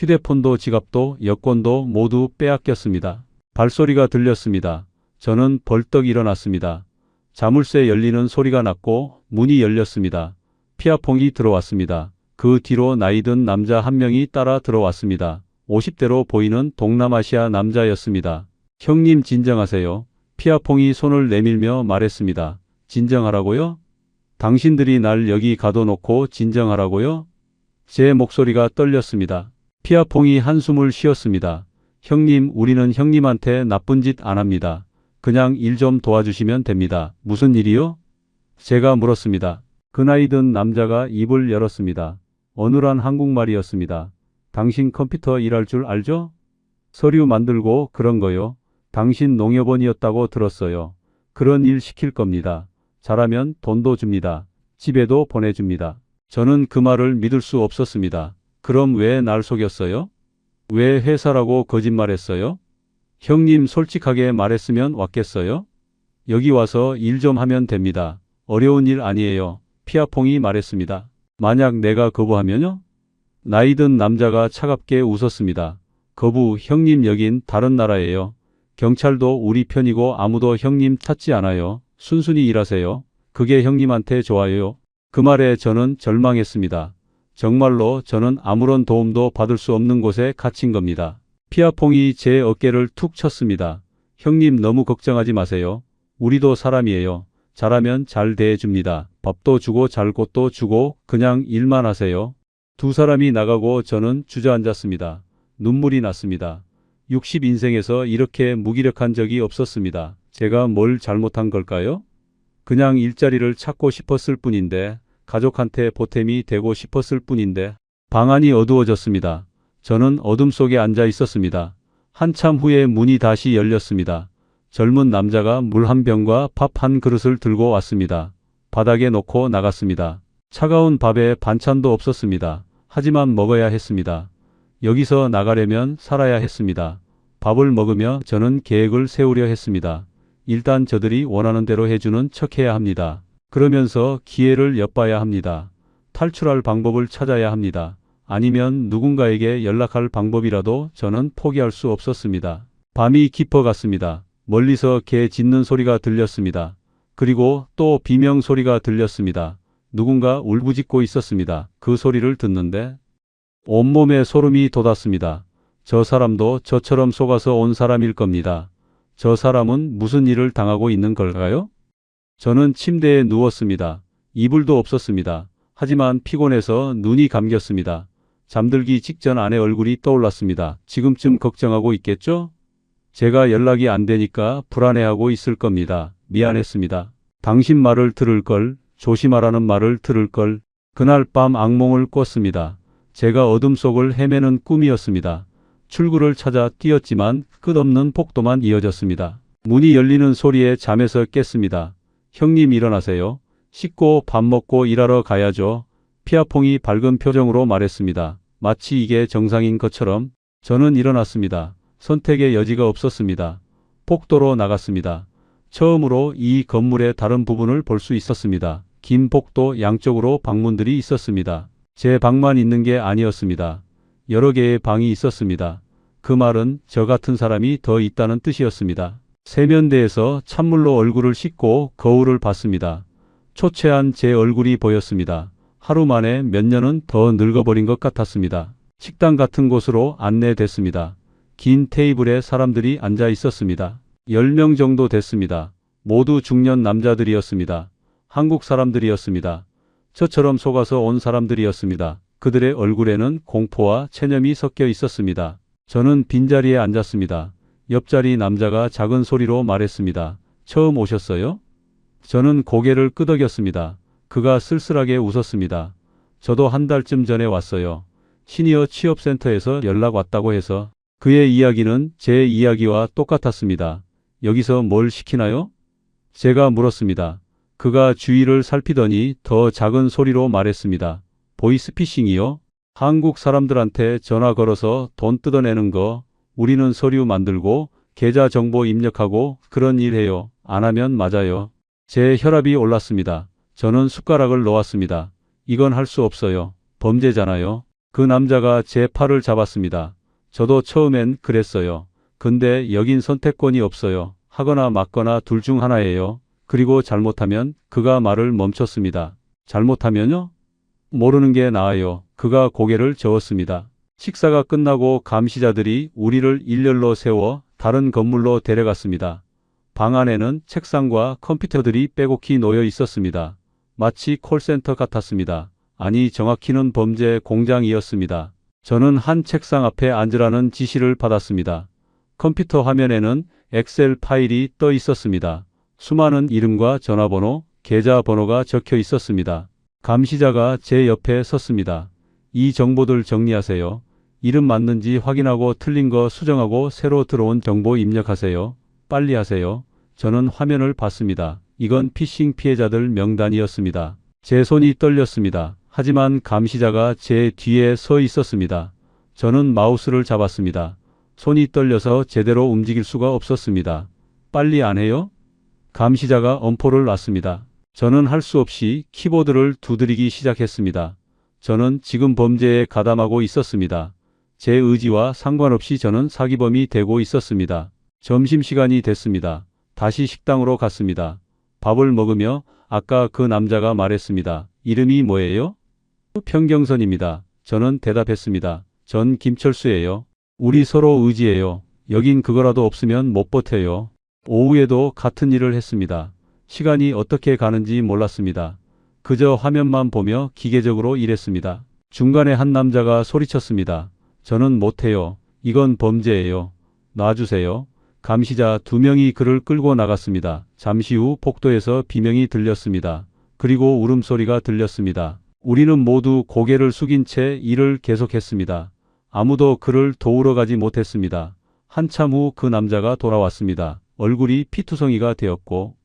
휴대폰도 지갑도 여권도 모두 빼앗겼습니다. 발소리가 들렸습니다. 저는 벌떡 일어났습니다. 자물쇠 열리는 소리가 났고 문이 열렸습니다. 피아퐁이 들어왔습니다. 그 뒤로 나이든 남자 한 명이 따라 들어왔습니다. 50대로 보이는 동남아시아 남자였습니다. 형님 진정하세요. 피아퐁이 손을 내밀며 말했습니다. 진정하라고요? 당신들이 날 여기 가둬놓고 진정하라고요? 제 목소리가 떨렸습니다. 피아퐁이 한숨을 쉬었습니다. 형님, 우리는 형님한테 나쁜 짓 안 합니다. 그냥 일 좀 도와주시면 됩니다. 무슨 일이요? 제가 물었습니다. 그 나이든 남자가 입을 열었습니다. 어눌한 한국말이었습니다. 당신 컴퓨터 일할 줄 알죠? 서류 만들고 그런 거요. 당신 농협원이었다고 들었어요. 그런 일 시킬 겁니다. 잘하면 돈도 줍니다. 집에도 보내줍니다. 저는 그 말을 믿을 수 없었습니다. 그럼 왜 날 속였어요? 왜 회사라고 거짓말했어요? 형님 솔직하게 말했으면 왔겠어요? 여기 와서 일 좀 하면 됩니다. 어려운 일 아니에요. 피아퐁이 말했습니다. 만약 내가 거부하면요? 나이든 남자가 차갑게 웃었습니다. 거부, 형님 여긴 다른 나라예요. 경찰도 우리 편이고 아무도 형님 찾지 않아요. 순순히 일하세요. 그게 형님한테 좋아요. 그 말에 저는 절망했습니다. 정말로 저는 아무런 도움도 받을 수 없는 곳에 갇힌 겁니다. 피아퐁이 제 어깨를 툭 쳤습니다. 형님 너무 걱정하지 마세요. 우리도 사람이에요. 잘하면 잘 대해줍니다. 밥도 주고 잘 곳도 주고 그냥 일만 하세요. 두 사람이 나가고 저는 주저앉았습니다. 눈물이 났습니다. 60인생에서 이렇게 무기력한 적이 없었습니다. 제가 뭘 잘못한 걸까요? 그냥 일자리를 찾고 싶었을 뿐인데, 가족한테 보탬이 되고 싶었을 뿐인데. 방안이 어두워졌습니다. 저는 어둠 속에 앉아 있었습니다. 한참 후에 문이 다시 열렸습니다. 젊은 남자가 물 한 병과 밥 한 그릇을 들고 왔습니다. 바닥에 놓고 나갔습니다. 차가운 밥에 반찬도 없었습니다. 하지만 먹어야 했습니다. 여기서 나가려면 살아야 했습니다. 밥을 먹으며 저는 계획을 세우려 했습니다. 일단 저들이 원하는 대로 해주는 척해야 합니다. 그러면서 기회를 엿봐야 합니다. 탈출할 방법을 찾아야 합니다. 아니면 누군가에게 연락할 방법이라도 저는 포기할 수 없었습니다. 밤이 깊어갔습니다. 멀리서 개 짖는 소리가 들렸습니다. 그리고 또 비명 소리가 들렸습니다. 누군가 울부짖고 있었습니다. 그 소리를 듣는데 온몸에 소름이 돋았습니다. 저 사람도 저처럼 속아서 온 사람일 겁니다. 저 사람은 무슨 일을 당하고 있는 걸까요? 저는 침대에 누웠습니다. 이불도 없었습니다. 하지만 피곤해서 눈이 감겼습니다. 잠들기 직전 아내 얼굴이 떠올랐습니다. 지금쯤 걱정하고 있겠죠? 제가 연락이 안 되니까 불안해하고 있을 겁니다. 미안했습니다. 당신 말을 들을 걸, 조심하라는 말을 들을 걸. 그날 밤 악몽을 꿨습니다. 제가 어둠 속을 헤매는 꿈이었습니다. 출구를 찾아 뛰었지만 끝없는 폭도만 이어졌습니다. 문이 열리는 소리에 잠에서 깼습니다. 형님 일어나세요. 씻고 밥 먹고 일하러 가야죠. 피아퐁이 밝은 표정으로 말했습니다. 마치 이게 정상인 것처럼. 저는 일어났습니다. 선택의 여지가 없었습니다. 복도로 나갔습니다. 처음으로 이 건물의 다른 부분을 볼 수 있었습니다. 긴 복도 양쪽으로 방문들이 있었습니다. 제 방만 있는 게 아니었습니다. 여러 개의 방이 있었습니다. 그 말은 저 같은 사람이 더 있다는 뜻이었습니다. 세면대에서 찬물로 얼굴을 씻고 거울을 봤습니다. 초췌한 제 얼굴이 보였습니다. 하루 만에 몇 년은 더 늙어버린 것 같았습니다. 식당 같은 곳으로 안내됐습니다. 긴 테이블에 사람들이 앉아 있었습니다. 10명 정도 됐습니다. 모두 중년 남자들이었습니다. 한국 사람들이었습니다. 저처럼 속아서 온 사람들이었습니다. 그들의 얼굴에는 공포와 체념이 섞여 있었습니다. 저는 빈자리에 앉았습니다. 옆자리 남자가 작은 소리로 말했습니다. 처음 오셨어요? 저는 고개를 끄덕였습니다. 그가 쓸쓸하게 웃었습니다. 저도 한 달쯤 전에 왔어요. 시니어 취업센터에서 연락 왔다고 해서. 그의 이야기는 제 이야기와 똑같았습니다. 여기서 뭘 시키나요? 제가 물었습니다. 그가 주위를 살피더니 더 작은 소리로 말했습니다. 보이스피싱이요? 한국 사람들한테 전화 걸어서 돈 뜯어내는 거. 우리는 서류 만들고 계좌 정보 입력하고 그런 일 해요. 안 하면 맞아요. 제 혈압이 올랐습니다. 저는 숟가락을 놓았습니다. 이건 할 수 없어요. 범죄잖아요. 그 남자가 제 팔을 잡았습니다. 저도 처음엔 그랬어요. 근데 여긴 선택권이 없어요. 하거나 맞거나 둘 중 하나예요. 그리고 잘못하면 그가 말을 멈췄습니다. 잘못하면요? 모르는 게 나아요. 그가 고개를 저었습니다. 식사가 끝나고 감시자들이 우리를 일렬로 세워 다른 건물로 데려갔습니다. 방 안에는 책상과 컴퓨터들이 빼곡히 놓여 있었습니다. 마치 콜센터 같았습니다. 아니, 정확히는 범죄 공장이었습니다. 저는 한 책상 앞에 앉으라는 지시를 받았습니다. 컴퓨터 화면에는 엑셀 파일이 떠 있었습니다. 수많은 이름과 전화번호, 계좌번호가 적혀 있었습니다. 감시자가 제 옆에 섰습니다. 이 정보들 정리하세요. 이름 맞는지 확인하고 틀린 거 수정하고 새로 들어온 정보 입력하세요. 빨리 하세요. 저는 화면을 봤습니다. 이건 피싱 피해자들 명단이었습니다. 제 손이 떨렸습니다. 하지만 감시자가 제 뒤에 서 있었습니다. 저는 마우스를 잡았습니다. 손이 떨려서 제대로 움직일 수가 없었습니다. 빨리 안 해요? 감시자가 엄포를 놨습니다. 저는 할 수 없이 키보드를 두드리기 시작했습니다. 저는 지금 범죄에 가담하고 있었습니다. 제 의지와 상관없이 저는 사기범이 되고 있었습니다. 점심시간이 됐습니다. 다시 식당으로 갔습니다. 밥을 먹으며 아까 그 남자가 말했습니다. 이름이 뭐예요? 평경선입니다. 저는 대답했습니다. 전 김철수예요. 우리 서로 의지해요. 여긴 그거라도 없으면 못 버텨요. 오후에도 같은 일을 했습니다. 시간이 어떻게 가는지 몰랐습니다. 그저 화면만 보며 기계적으로 일했습니다. 중간에 한 남자가 소리쳤습니다. 저는 못해요. 이건 범죄예요. 놔주세요. 감시자 2명이 그를 끌고 나갔습니다. 잠시 후 복도에서 비명이 들렸습니다. 그리고 울음소리가 들렸습니다. 우리는 모두 고개를 숙인 채 일을 계속했습니다. 아무도 그를 도우러 가지 못했습니다. 한참 후 그 남자가 돌아왔습니다. 얼굴이 피투성이가 되었고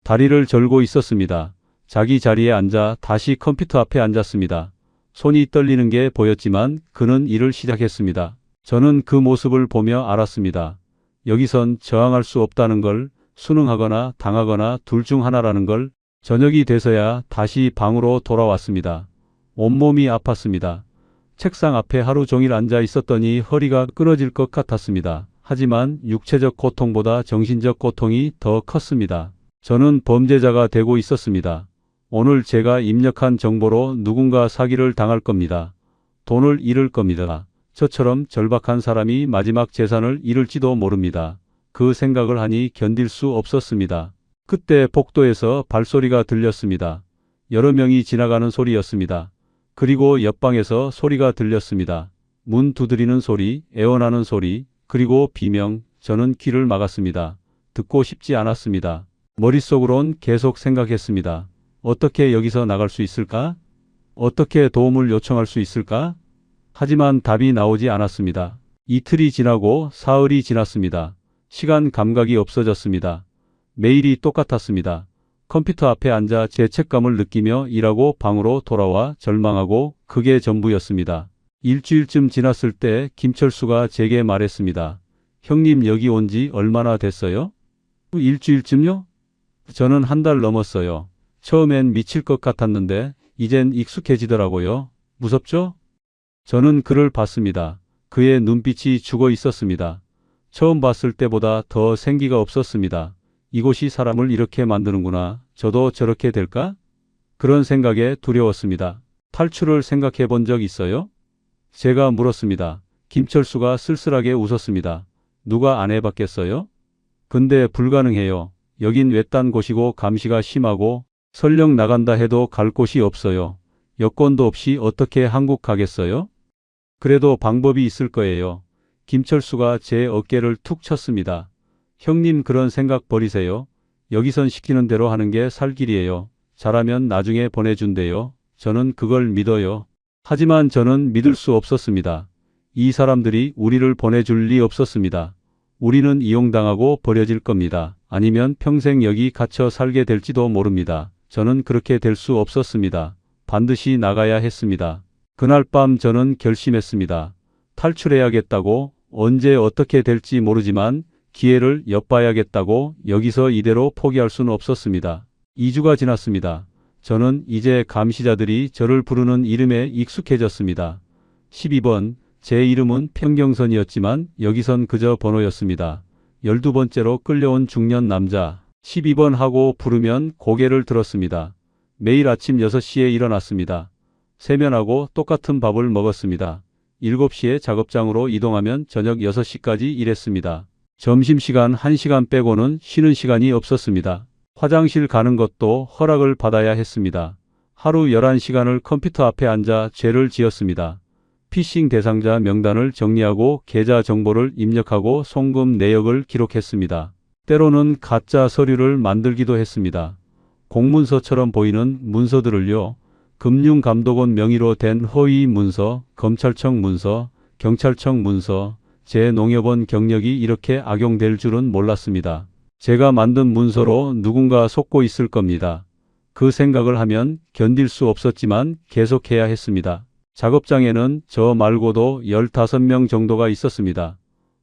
다리를 절고 있었습니다. 자기 자리에 앉아 다시 컴퓨터 앞에 앉았습니다. 손이 떨리는 게 보였지만 그는 일을 시작했습니다. 저는 그 모습을 보며 알았습니다. 여기선 저항할 수 없다는 걸, 순응하거나 당하거나 둘 중 하나라는 걸. 저녁이 돼서야 다시 방으로 돌아왔습니다. 온몸이 아팠습니다. 책상 앞에 하루 종일 앉아 있었더니 허리가 끊어질 것 같았습니다. 하지만 육체적 고통보다 정신적 고통이 더 컸습니다. 저는 범죄자가 되고 있었습니다. 오늘 제가 입력한 정보로 누군가 사기를 당할 겁니다. 돈을 잃을 겁니다. 저처럼 절박한 사람이 마지막 재산을 잃을지도 모릅니다. 그 생각을 하니 견딜 수 없었습니다. 그때 복도에서 발소리가 들렸습니다. 여러 명이 지나가는 소리였습니다. 그리고 옆방에서 소리가 들렸습니다. 문 두드리는 소리, 애원하는 소리, 그리고 비명. 저는 귀를 막았습니다. 듣고 싶지 않았습니다. 머릿속으론 계속 생각했습니다. 어떻게 여기서 나갈 수 있을까? 어떻게 도움을 요청할 수 있을까? 하지만 답이 나오지 않았습니다. 이틀이 지나고 사흘이 지났습니다. 시간 감각이 없어졌습니다. 매일이 똑같았습니다. 컴퓨터 앞에 앉아 죄책감을 느끼며 일하고 방으로 돌아와 절망하고 그게 전부였습니다. 일주일쯤 지났을 때 김철수가 제게 말했습니다. 형님 여기 온 지 얼마나 됐어요? 일주일쯤요? 저는 한 달 넘었어요. 처음엔 미칠 것 같았는데 이젠 익숙해지더라고요. 무섭죠? 저는 그를 봤습니다. 그의 눈빛이 죽어 있었습니다. 처음 봤을 때보다 더 생기가 없었습니다. 이곳이 사람을 이렇게 만드는구나. 저도 저렇게 될까? 그런 생각에 두려웠습니다. 탈출을 생각해 본 적 있어요? 제가 물었습니다. 김철수가 쓸쓸하게 웃었습니다. 누가 안 해봤겠어요? 근데 불가능해요. 여긴 외딴 곳이고 감시가 심하고 설령 나간다 해도 갈 곳이 없어요. 여권도 없이 어떻게 한국 가겠어요? 그래도 방법이 있을 거예요. 김철수가 제 어깨를 툭 쳤습니다. 형님 그런 생각 버리세요. 여기선 시키는 대로 하는 게 살 길이에요. 잘하면 나중에 보내준대요. 저는 그걸 믿어요. 하지만 저는 믿을 수 없었습니다. 이 사람들이 우리를 보내줄 리 없었습니다. 우리는 이용당하고 버려질 겁니다. 아니면 평생 여기 갇혀 살게 될지도 모릅니다. 저는 그렇게 될 수 없었습니다. 반드시 나가야 했습니다. 그날 밤 저는 결심했습니다. 탈출해야겠다고, 언제 어떻게 될지 모르지만 기회를 엿봐야겠다고. 여기서 이대로 포기할 수는 없었습니다. 2주가 지났습니다. 저는 이제 감시자들이 저를 부르는 이름에 익숙해졌습니다. 12번. 제 이름은 평경선이었지만 여기선 그저 번호였습니다. 12번째로 끌려온 중년 남자. 12번 하고 부르면 고개를 들었습니다. 매일 아침 6시에 일어났습니다. 세면하고 똑같은 밥을 먹었습니다. 7시에 작업장으로 이동하면 저녁 6시까지 일했습니다. 점심시간 1시간 빼고는 쉬는 시간이 없었습니다. 화장실 가는 것도 허락을 받아야 했습니다. 하루 11시간을 컴퓨터 앞에 앉아 죄를 지었습니다. 피싱 대상자 명단을 정리하고 계좌 정보를 입력하고 송금 내역을 기록했습니다. 때로는 가짜 서류를 만들기도 했습니다. 공문서처럼 보이는 문서들을요. 금융감독원 명의로 된 허위 문서, 검찰청 문서, 경찰청 문서, 제 농협원 경력이 이렇게 악용될 줄은 몰랐습니다. 제가 만든 문서로 누군가 속고 있을 겁니다. 그 생각을 하면 견딜 수 없었지만 계속해야 했습니다. 작업장에는 저 말고도 15명 정도가 있었습니다.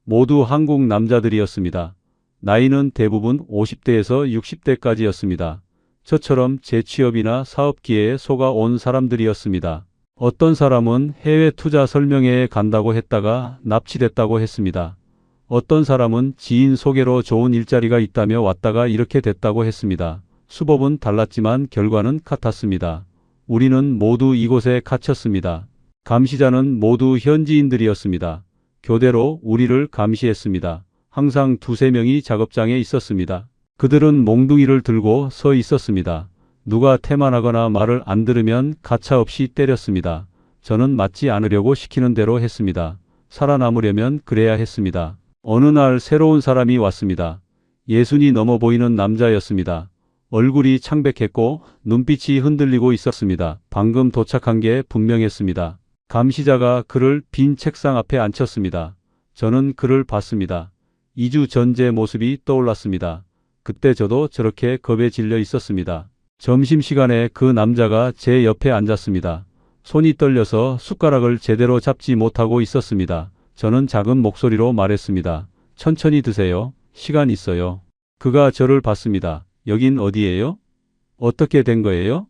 모두 한국 남자들이었습니다. 나이는 대부분 50대에서 60대까지였습니다. 저처럼 재취업이나 사업 기회에 속아 온 사람들이었습니다. 어떤 사람은 해외 투자 설명회에 간다고 했다가 납치됐다고 했습니다. 어떤 사람은 지인 소개로 좋은 일자리가 있다며 왔다가 이렇게 됐다고 했습니다. 수법은 달랐지만 결과는 같았습니다. 우리는 모두 이곳에 갇혔습니다. 감시자는 모두 현지인들이었습니다. 교대로 우리를 감시했습니다. 항상 2~3명이 작업장에 있었습니다. 그들은 몽둥이를 들고 서 있었습니다. 누가 태만하거나 말을 안 들으면 가차없이 때렸습니다. 저는 맞지 않으려고 시키는 대로 했습니다. 살아남으려면 그래야 했습니다. 어느 날 새로운 사람이 왔습니다. 60이 넘어 보이는 남자였습니다. 얼굴이 창백했고 눈빛이 흔들리고 있었습니다. 방금 도착한 게 분명했습니다. 감시자가 그를 빈 책상 앞에 앉혔습니다. 저는 그를 봤습니다. 2주 전 제 모습이 떠올랐습니다. 그때 저도 저렇게 겁에 질려 있었습니다. 점심시간에 그 남자가 제 옆에 앉았습니다. 손이 떨려서 숟가락을 제대로 잡지 못하고 있었습니다. 저는 작은 목소리로 말했습니다. 천천히 드세요. 시간 있어요. 그가 저를 봤습니다. 여긴 어디예요? 어떻게 된 거예요?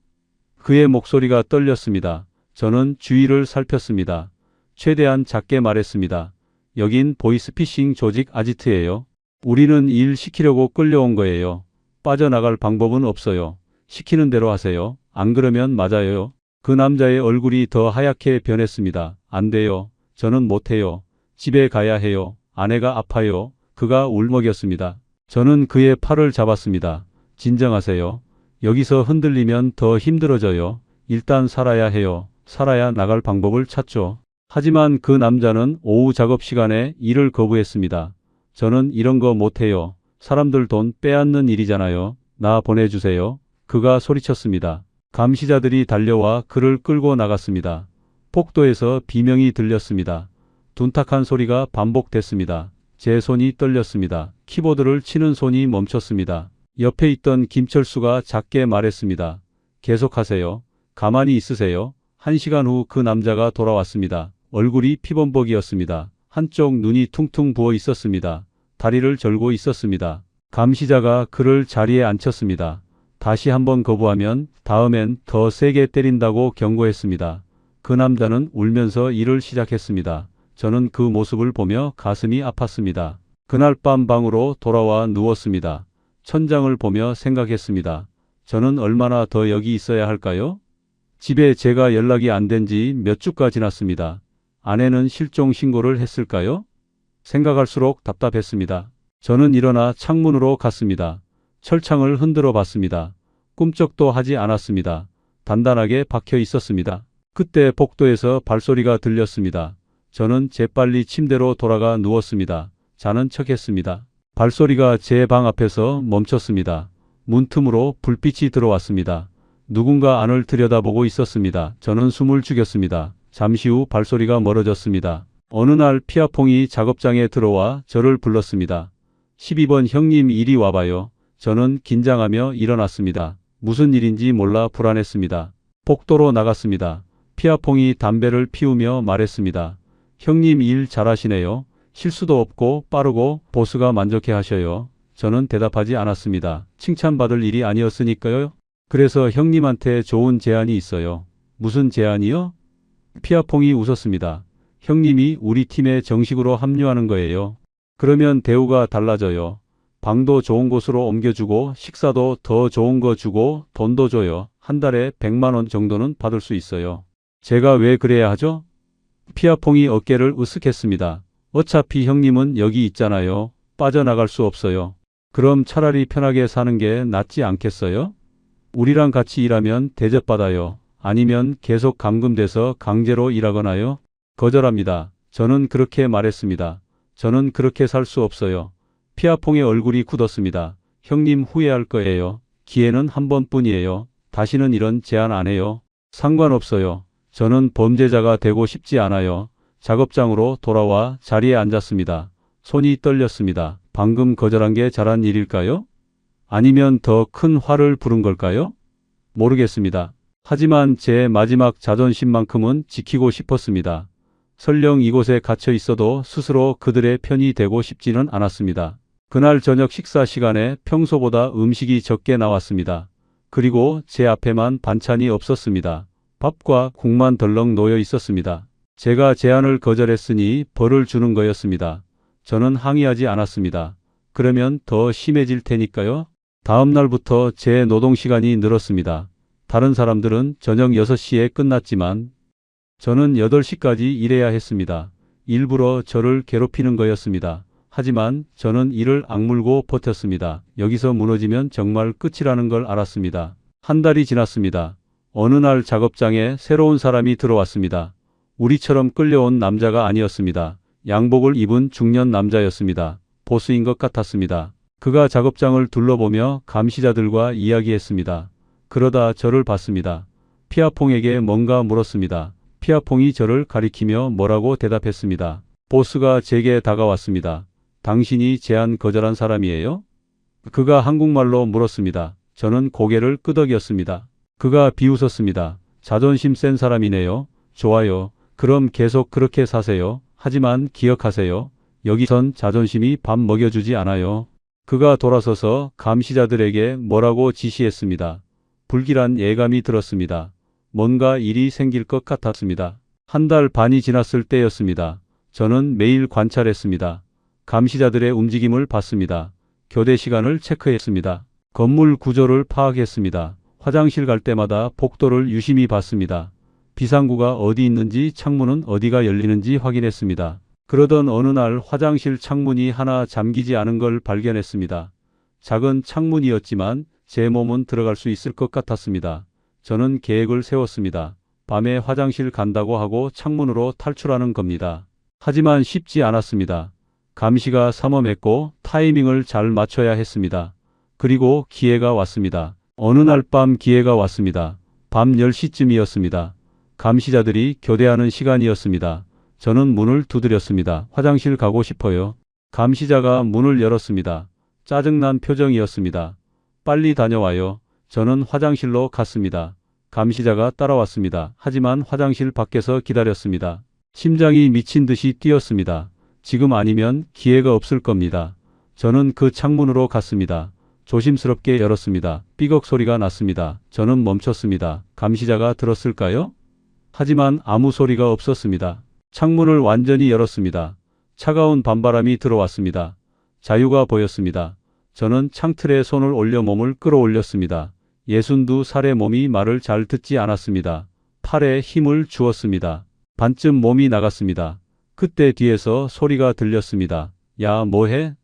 그의 목소리가 떨렸습니다. 저는 주위를 살폈습니다. 최대한 작게 말했습니다. 여긴 보이스피싱 조직 아지트예요. 우리는 일 시키려고 끌려온 거예요. 빠져나갈 방법은 없어요. 시키는 대로 하세요. 안 그러면 맞아요. 그 남자의 얼굴이 더 하얗게 변했습니다. 안 돼요. 저는 못해요. 집에 가야 해요. 아내가 아파요. 그가 울먹였습니다. 저는 그의 팔을 잡았습니다. 진정하세요. 여기서 흔들리면 더 힘들어져요. 일단 살아야 해요. 살아야 나갈 방법을 찾죠. 하지만 그 남자는 오후 작업 시간에 일을 거부했습니다. 저는 이런 거 못해요. 사람들 돈 빼앗는 일이잖아요. 나 보내주세요. 그가 소리쳤습니다. 감시자들이 달려와 그를 끌고 나갔습니다. 복도에서 비명이 들렸습니다. 둔탁한 소리가 반복됐습니다. 제 손이 떨렸습니다. 키보드를 치는 손이 멈췄습니다. 옆에 있던 김철수가 작게 말했습니다. 계속하세요. 가만히 있으세요. 1시간 후 그 남자가 돌아왔습니다. 얼굴이 피범벅이었습니다. 한쪽 눈이 퉁퉁 부어 있었습니다. 다리를 절고 있었습니다. 감시자가 그를 자리에 앉혔습니다. 다시 한번 거부하면 다음엔 더 세게 때린다고 경고했습니다. 그 남자는 울면서 일을 시작했습니다. 저는 그 모습을 보며 가슴이 아팠습니다. 그날 밤 방으로 돌아와 누웠습니다. 천장을 보며 생각했습니다. 저는 얼마나 더 여기 있어야 할까요? 집에 제가 연락이 안 된 지 몇 주가 지났습니다. 아내는 실종 신고를 했을까요? 생각할수록 답답했습니다. 저는 일어나 창문으로 갔습니다. 철창을 흔들어 봤습니다. 꿈쩍도 하지 않았습니다. 단단하게 박혀 있었습니다. 그때 복도에서 발소리가 들렸습니다. 저는 재빨리 침대로 돌아가 누웠습니다. 자는 척했습니다. 발소리가 제 방 앞에서 멈췄습니다. 문틈으로 불빛이 들어왔습니다. 누군가 안을 들여다보고 있었습니다. 저는 숨을 죽였습니다. 잠시 후 발소리가 멀어졌습니다. 어느 날 피아퐁이 작업장에 들어와 저를 불렀습니다. 12번 형님 이리 와봐요. 저는 긴장하며 일어났습니다. 무슨 일인지 몰라 불안했습니다. 복도로 나갔습니다. 피아퐁이 담배를 피우며 말했습니다. 형님 일 잘하시네요. 실수도 없고 빠르고 보스가 만족해 하셔요. 저는 대답하지 않았습니다. 칭찬받을 일이 아니었으니까요. 그래서 형님한테 좋은 제안이 있어요. 무슨 제안이요? 피아퐁이 웃었습니다. 형님이 우리 팀에 정식으로 합류하는 거예요. 그러면 대우가 달라져요. 방도 좋은 곳으로 옮겨주고 식사도 더 좋은 거 주고 돈도 줘요. 한 달에 100만 원 정도는 받을 수 있어요. 제가 왜 그래야 하죠? 피아퐁이 어깨를 으쓱했습니다. 어차피 형님은 여기 있잖아요. 빠져나갈 수 없어요. 그럼 차라리 편하게 사는 게 낫지 않겠어요? 우리랑 같이 일하면 대접받아요. 아니면 계속 감금돼서 강제로 일하거나요? 거절합니다. 저는 그렇게 말했습니다. 저는 그렇게 살 수 없어요. 피아퐁의 얼굴이 굳었습니다. 형님 후회할 거예요. 기회는 한 번뿐이에요. 다시는 이런 제안 안 해요. 상관없어요. 저는 범죄자가 되고 싶지 않아요. 작업장으로 돌아와 자리에 앉았습니다. 손이 떨렸습니다. 방금 거절한 게 잘한 일일까요? 아니면 더 큰 화를 부른 걸까요? 모르겠습니다. 하지만 제 마지막 자존심만큼은 지키고 싶었습니다. 설령 이곳에 갇혀 있어도 스스로 그들의 편이 되고 싶지는 않았습니다. 그날 저녁 식사 시간에 평소보다 음식이 적게 나왔습니다. 그리고 제 앞에만 반찬이 없었습니다. 밥과 국만 덜렁 놓여 있었습니다. 제가 제안을 거절했으니 벌을 주는 거였습니다. 저는 항의하지 않았습니다. 그러면 더 심해질 테니까요. 다음 날부터 제 노동 시간이 늘었습니다. 다른 사람들은 저녁 6시에 끝났지만 저는 8시까지 일해야 했습니다. 일부러 저를 괴롭히는 거였습니다. 하지만 저는 이를 악물고 버텼습니다. 여기서 무너지면 정말 끝이라는 걸 알았습니다. 한 달이 지났습니다. 어느 날 작업장에 새로운 사람이 들어왔습니다. 우리처럼 끌려온 남자가 아니었습니다. 양복을 입은 중년 남자였습니다. 보스인 것 같았습니다. 그가 작업장을 둘러보며 감시자들과 이야기했습니다. 그러다 저를 봤습니다. 피아퐁에게 뭔가 물었습니다. 피아퐁이 저를 가리키며 뭐라고 대답했습니다. 보스가 제게 다가왔습니다. 당신이 제안 거절한 사람이에요? 그가 한국말로 물었습니다. 저는 고개를 끄덕였습니다. 그가 비웃었습니다. 자존심 센 사람이네요. 좋아요. 그럼 계속 그렇게 사세요. 하지만 기억하세요. 여기선 자존심이 밥 먹여주지 않아요. 그가 돌아서서 감시자들에게 뭐라고 지시했습니다. 불길한 예감이 들었습니다. 뭔가 일이 생길 것 같았습니다. 한 달 반이 지났을 때였습니다. 저는 매일 관찰했습니다. 감시자들의 움직임을 봤습니다. 교대 시간을 체크했습니다. 건물 구조를 파악했습니다. 화장실 갈 때마다 복도를 유심히 봤습니다. 비상구가 어디 있는지 창문은 어디가 열리는지 확인했습니다. 그러던 어느 날 화장실 창문이 하나 잠기지 않은 걸 발견했습니다. 작은 창문이었지만 제 몸은 들어갈 수 있을 것 같았습니다. 저는 계획을 세웠습니다. 밤에 화장실 간다고 하고 창문으로 탈출하는 겁니다. 하지만 쉽지 않았습니다. 감시가 삼엄했고 타이밍을 잘 맞춰야 했습니다. 그리고 기회가 왔습니다. 어느 날 밤 기회가 왔습니다. 밤 10시쯤이었습니다. 감시자들이 교대하는 시간이었습니다. 저는 문을 두드렸습니다. 화장실 가고 싶어요. 감시자가 문을 열었습니다. 짜증난 표정이었습니다. 빨리 다녀와요. 저는 화장실로 갔습니다. 감시자가 따라왔습니다. 하지만 화장실 밖에서 기다렸습니다. 심장이 미친 듯이 뛰었습니다. 지금 아니면 기회가 없을 겁니다. 저는 그 창문으로 갔습니다. 조심스럽게 열었습니다. 삐걱 소리가 났습니다. 저는 멈췄습니다. 감시자가 들었을까요? 하지만 아무 소리가 없었습니다. 창문을 완전히 열었습니다. 차가운 밤바람이 들어왔습니다. 자유가 보였습니다. 저는 창틀에 손을 올려 몸을 끌어올렸습니다. 62살의 몸이 말을 잘 듣지 않았습니다. 팔에 힘을 주었습니다. 반쯤 몸이 나갔습니다. 그때 뒤에서 소리가 들렸습니다. 야, 뭐해?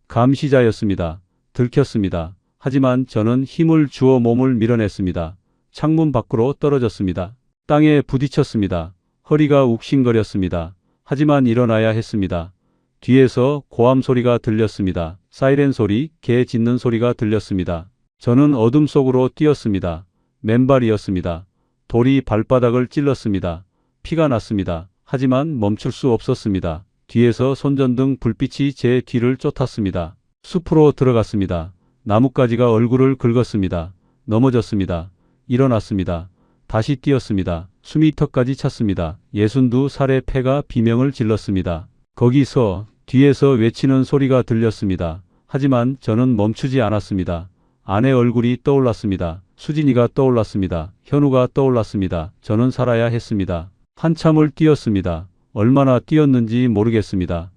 감시자였습니다. 들켰습니다. 하지만 저는 힘을 주어 몸을 밀어냈습니다. 창문 밖으로 떨어졌습니다. 땅에 부딪혔습니다. 허리가 욱신거렸습니다. 하지만 일어나야 했습니다. 뒤에서 고함 소리가 들렸습니다. 사이렌 소리, 개 짖는 소리가 들렸습니다. 저는 어둠 속으로 뛰었습니다. 맨발이었습니다. 돌이 발바닥을 찔렀습니다. 피가 났습니다. 하지만 멈출 수 없었습니다. 뒤에서 손전등 불빛이 제 뒤를 쫓았습니다. 숲으로 들어갔습니다. 나뭇가지가 얼굴을 긁었습니다. 넘어졌습니다. 일어났습니다. 다시 뛰었습니다. 숨이 턱까지 찼습니다. 62살의 폐가 비명을 질렀습니다. 거기서 뒤에서 외치는 소리가 들렸습니다. 하지만 저는 멈추지 않았습니다. 아내 얼굴이 떠올랐습니다. 수진이가 떠올랐습니다. 현우가 떠올랐습니다. 저는 살아야 했습니다. 한참을 뛰었습니다. 얼마나 뛰었는지 모르겠습니다.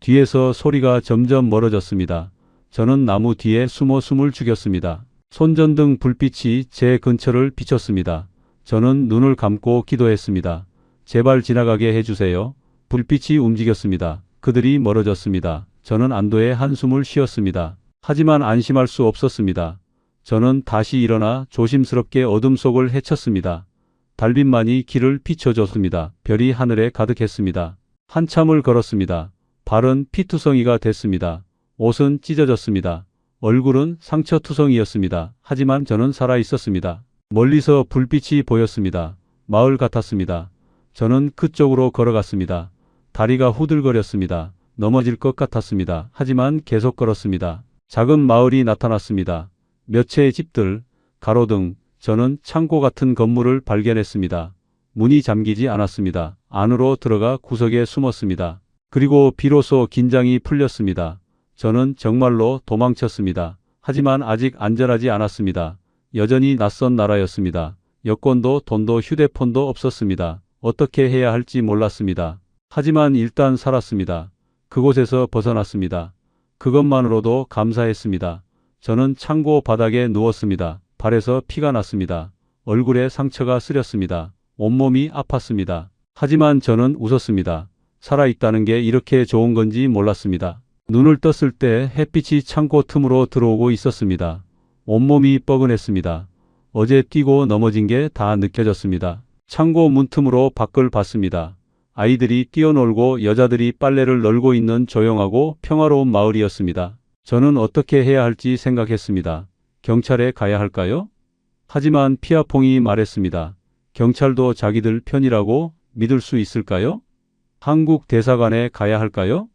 뒤에서 소리가 점점 멀어졌습니다. 저는 나무 뒤에 숨어 숨을 죽였습니다. 손전등 불빛이 제 근처를 비췄습니다. 저는 눈을 감고 기도했습니다. 제발 지나가게 해주세요. 불빛이 움직였습니다. 그들이 멀어졌습니다. 저는 안도의 한숨을 쉬었습니다. 하지만 안심할 수 없었습니다. 저는 다시 일어나 조심스럽게 어둠 속을 헤쳤습니다. 달빛만이 길을 비춰줬습니다. 별이 하늘에 가득했습니다. 한참을 걸었습니다. 발은 피투성이가 됐습니다. 옷은 찢어졌습니다. 얼굴은 상처투성이었습니다. 하지만 저는 살아 있었습니다. 멀리서 불빛이 보였습니다. 마을 같았습니다. 저는 그쪽으로 걸어갔습니다. 다리가 후들거렸습니다. 넘어질 것 같았습니다. 하지만 계속 걸었습니다. 작은 마을이 나타났습니다. 몇 채의 집들, 가로등, 저는 창고 같은 건물을 발견했습니다. 문이 잠기지 않았습니다. 안으로 들어가 구석에 숨었습니다. 그리고 비로소 긴장이 풀렸습니다. 저는 정말로 도망쳤습니다. 하지만 아직 안전하지 않았습니다. 여전히 낯선 나라였습니다. 여권도 돈도 휴대폰도 없었습니다. 어떻게 해야 할지 몰랐습니다. 하지만 일단 살았습니다. 그곳에서 벗어났습니다. 그것만으로도 감사했습니다. 저는 창고 바닥에 누웠습니다. 발에서 피가 났습니다. 얼굴에 상처가 쓰렸습니다. 온몸이 아팠습니다. 하지만 저는 웃었습니다. 살아있다는 게 이렇게 좋은 건지 몰랐습니다. 눈을 떴을 때 햇빛이 창고 틈으로 들어오고 있었습니다. 온몸이 뻐근했습니다. 어제 뛰고 넘어진 게 다 느껴졌습니다. 창고 문틈으로 밖을 봤습니다. 아이들이 뛰어놀고 여자들이 빨래를 널고 있는 조용하고 평화로운 마을이었습니다. 저는 어떻게 해야 할지 생각했습니다. 경찰에 가야 할까요? 하지만 피아퐁이 말했습니다. 경찰도 자기들 편이라고 믿을 수 있을까요? 한국 대사관에 가야 할까요?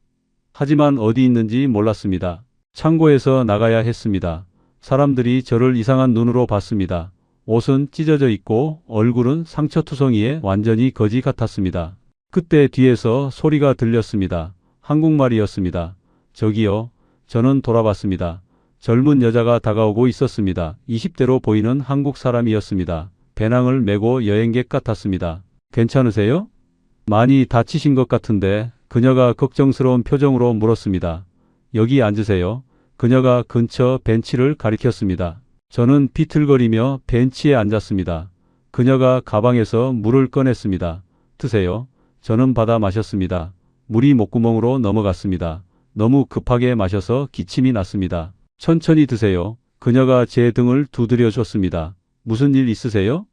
하지만 어디 있는지 몰랐습니다. 창고에서 나가야 했습니다. 사람들이 저를 이상한 눈으로 봤습니다. 옷은 찢어져 있고 얼굴은 상처투성이에 완전히 거지 같았습니다. 그때 뒤에서 소리가 들렸습니다. 한국말이었습니다. 저기요. 저는 돌아봤습니다. 젊은 여자가 다가오고 있었습니다. 20대로 보이는 한국 사람이었습니다. 배낭을 메고 여행객 같았습니다. 괜찮으세요? 많이 다치신 것 같은데 그녀가 걱정스러운 표정으로 물었습니다. 여기 앉으세요. 그녀가 근처 벤치를 가리켰습니다. 저는 비틀거리며 벤치에 앉았습니다. 그녀가 가방에서 물을 꺼냈습니다. 드세요. 저는 받아 마셨습니다. 물이 목구멍으로 넘어갔습니다. 너무 급하게 마셔서 기침이 났습니다. 천천히 드세요. 그녀가 제 등을 두드려 줬습니다. 무슨 일 있으세요?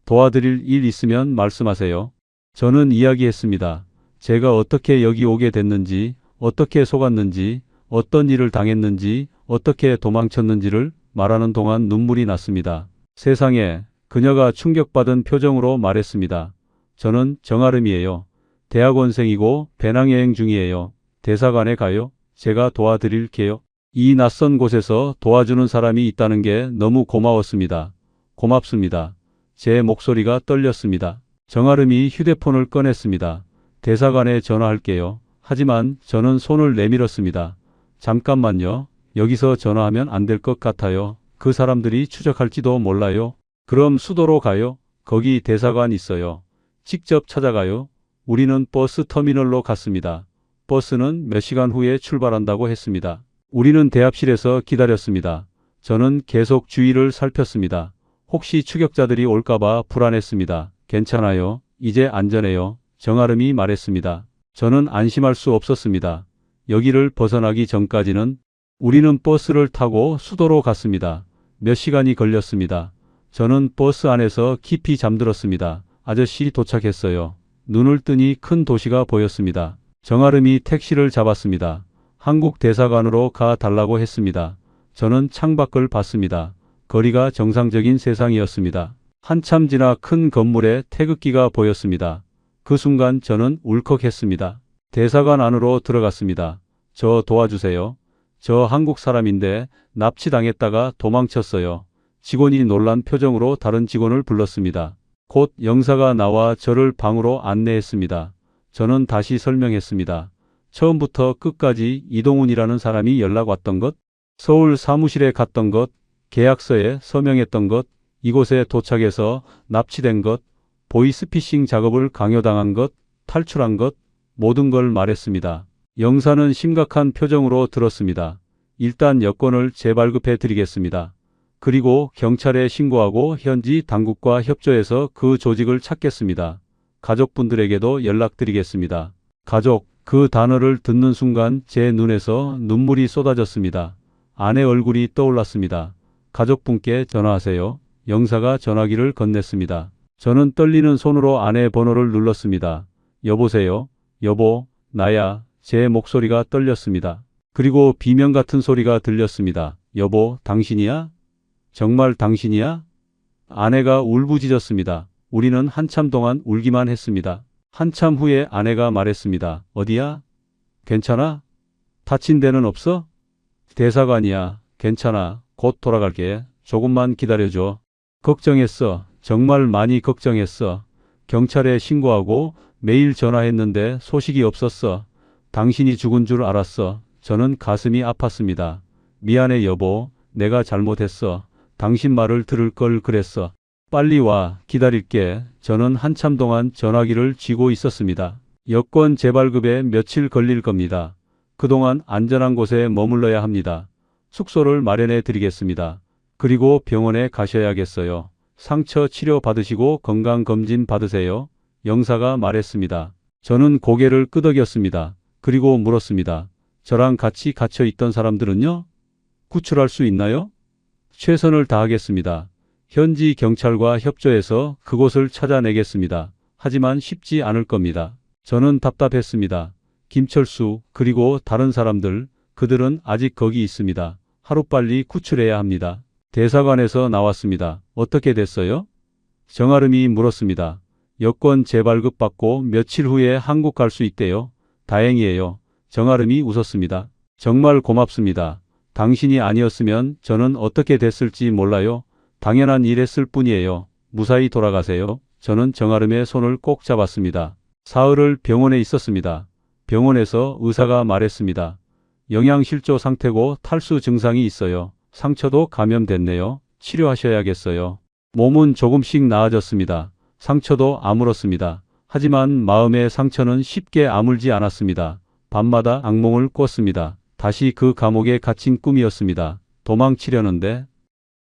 도와드릴 일 있으면 말씀하세요. 저는 이야기했습니다. 제가 어떻게 여기 오게 됐는지, 어떻게 속았는지, 어떤 일을 당했는지, 어떻게 도망쳤는지를 말하는 동안 눈물이 났습니다. 세상에, 그녀가 충격받은 표정으로 말했습니다. 저는 정아름이에요. 대학원생이고 배낭여행 중이에요. 대사관에 가요? 제가 도와드릴게요. 이 낯선 곳에서 도와주는 사람이 있다는 게 너무 고마웠습니다. 고맙습니다. 제 목소리가 떨렸습니다. 정아름이 휴대폰을 꺼냈습니다. 대사관에 전화할게요. 하지만 저는 손을 내밀었습니다. 잠깐만요. 여기서 전화하면 안 될 것 같아요. 그 사람들이 추적할지도 몰라요. 그럼 수도로 가요. 거기 대사관 있어요. 직접 찾아가요. 우리는 버스 터미널로 갔습니다. 버스는 몇 시간 후에 출발한다고 했습니다. 우리는 대합실에서 기다렸습니다. 저는 계속 주위를 살폈습니다. 혹시 추격자들이 올까봐 불안했습니다. 괜찮아요. 이제 안전해요. 정아름이 말했습니다. 저는 안심할 수 없었습니다. 여기를 벗어나기 전까지는 우리는 버스를 타고 수도로 갔습니다. 몇 시간이 걸렸습니다. 저는 버스 안에서 깊이 잠들었습니다. 아저씨 도착했어요. 눈을 뜨니 큰 도시가 보였습니다. 정아름이 택시를 잡았습니다. 한국 대사관으로 가 달라고 했습니다. 저는 창밖을 봤습니다. 거리가 정상적인 세상이었습니다. 한참 지나 큰 건물에 태극기가 보였습니다. 그 순간 저는 울컥했습니다. 대사관 안으로 들어갔습니다. 저 도와주세요. 저 한국 사람인데 납치당했다가 도망쳤어요. 직원이 놀란 표정으로 다른 직원을 불렀습니다. 곧 영사가 나와 저를 방으로 안내했습니다. 저는 다시 설명했습니다. 처음부터 끝까지 이동훈이라는 사람이 연락 왔던 것, 서울 사무실에 갔던 것, 계약서에 서명했던 것, 이곳에 도착해서 납치된 것, 보이스피싱 작업을 강요당한 것, 탈출한 것, 모든 걸 말했습니다. 영사는 심각한 표정으로 들었습니다. 일단 여권을 재발급해 드리겠습니다. 그리고 경찰에 신고하고 현지 당국과 협조해서 그 조직을 찾겠습니다. 가족분들에게도 연락드리겠습니다. 가족, 그 단어를 듣는 순간 제 눈에서 눈물이 쏟아졌습니다. 아내 얼굴이 떠올랐습니다. 가족분께 전화하세요. 영사가 전화기를 건넸습니다. 저는 떨리는 손으로 아내 번호를 눌렀습니다. 여보세요? 여보, 나야. 제 목소리가 떨렸습니다. 그리고 비명 같은 소리가 들렸습니다. 여보, 당신이야? 정말 당신이야? 아내가 울부짖었습니다. 우리는 한참 동안 울기만 했습니다. 한참 후에 아내가 말했습니다. 어디야? 괜찮아? 다친 데는 없어? 대사관이야. 괜찮아. 곧 돌아갈게. 조금만 기다려줘. 걱정했어. 정말 많이 걱정했어. 경찰에 신고하고 매일 전화했는데 소식이 없었어. 당신이 죽은 줄 알았어. 저는 가슴이 아팠습니다. 미안해 여보. 내가 잘못했어. 당신 말을 들을 걸 그랬어. 빨리 와. 기다릴게. 저는 한참 동안 전화기를 쥐고 있었습니다. 여권 재발급에 며칠 걸릴 겁니다. 그동안 안전한 곳에 머물러야 합니다. 숙소를 마련해 드리겠습니다. 그리고 병원에 가셔야겠어요. 상처 치료 받으시고 건강검진 받으세요. 영사가 말했습니다. 저는 고개를 끄덕였습니다. 그리고 물었습니다. 저랑 같이 갇혀 있던 사람들은요? 구출할 수 있나요? 최선을 다하겠습니다. 현지 경찰과 협조해서 그곳을 찾아내겠습니다. 하지만 쉽지 않을 겁니다. 저는 답답했습니다. 김철수, 그리고 다른 사람들, 그들은 아직 거기 있습니다. 하루빨리 구출해야 합니다. 대사관에서 나왔습니다. 어떻게 됐어요? 정아름이 물었습니다. 여권 재발급 받고 며칠 후에 한국 갈 수 있대요. 다행이에요. 정아름이 웃었습니다. 정말 고맙습니다. 당신이 아니었으면 저는 어떻게 됐을지 몰라요. 당연한 일했을 뿐이에요. 무사히 돌아가세요. 저는 정아름의 손을 꼭 잡았습니다. 사흘을 병원에 있었습니다. 병원에서 의사가 말했습니다. 영양실조 상태고 탈수 증상이 있어요. 상처도 감염됐네요. 치료하셔야겠어요. 몸은 조금씩 나아졌습니다. 상처도 아물었습니다. 하지만 마음의 상처는 쉽게 아물지 않았습니다. 밤마다 악몽을 꿨습니다. 다시 그 감옥에 갇힌 꿈이었습니다. 도망치려는데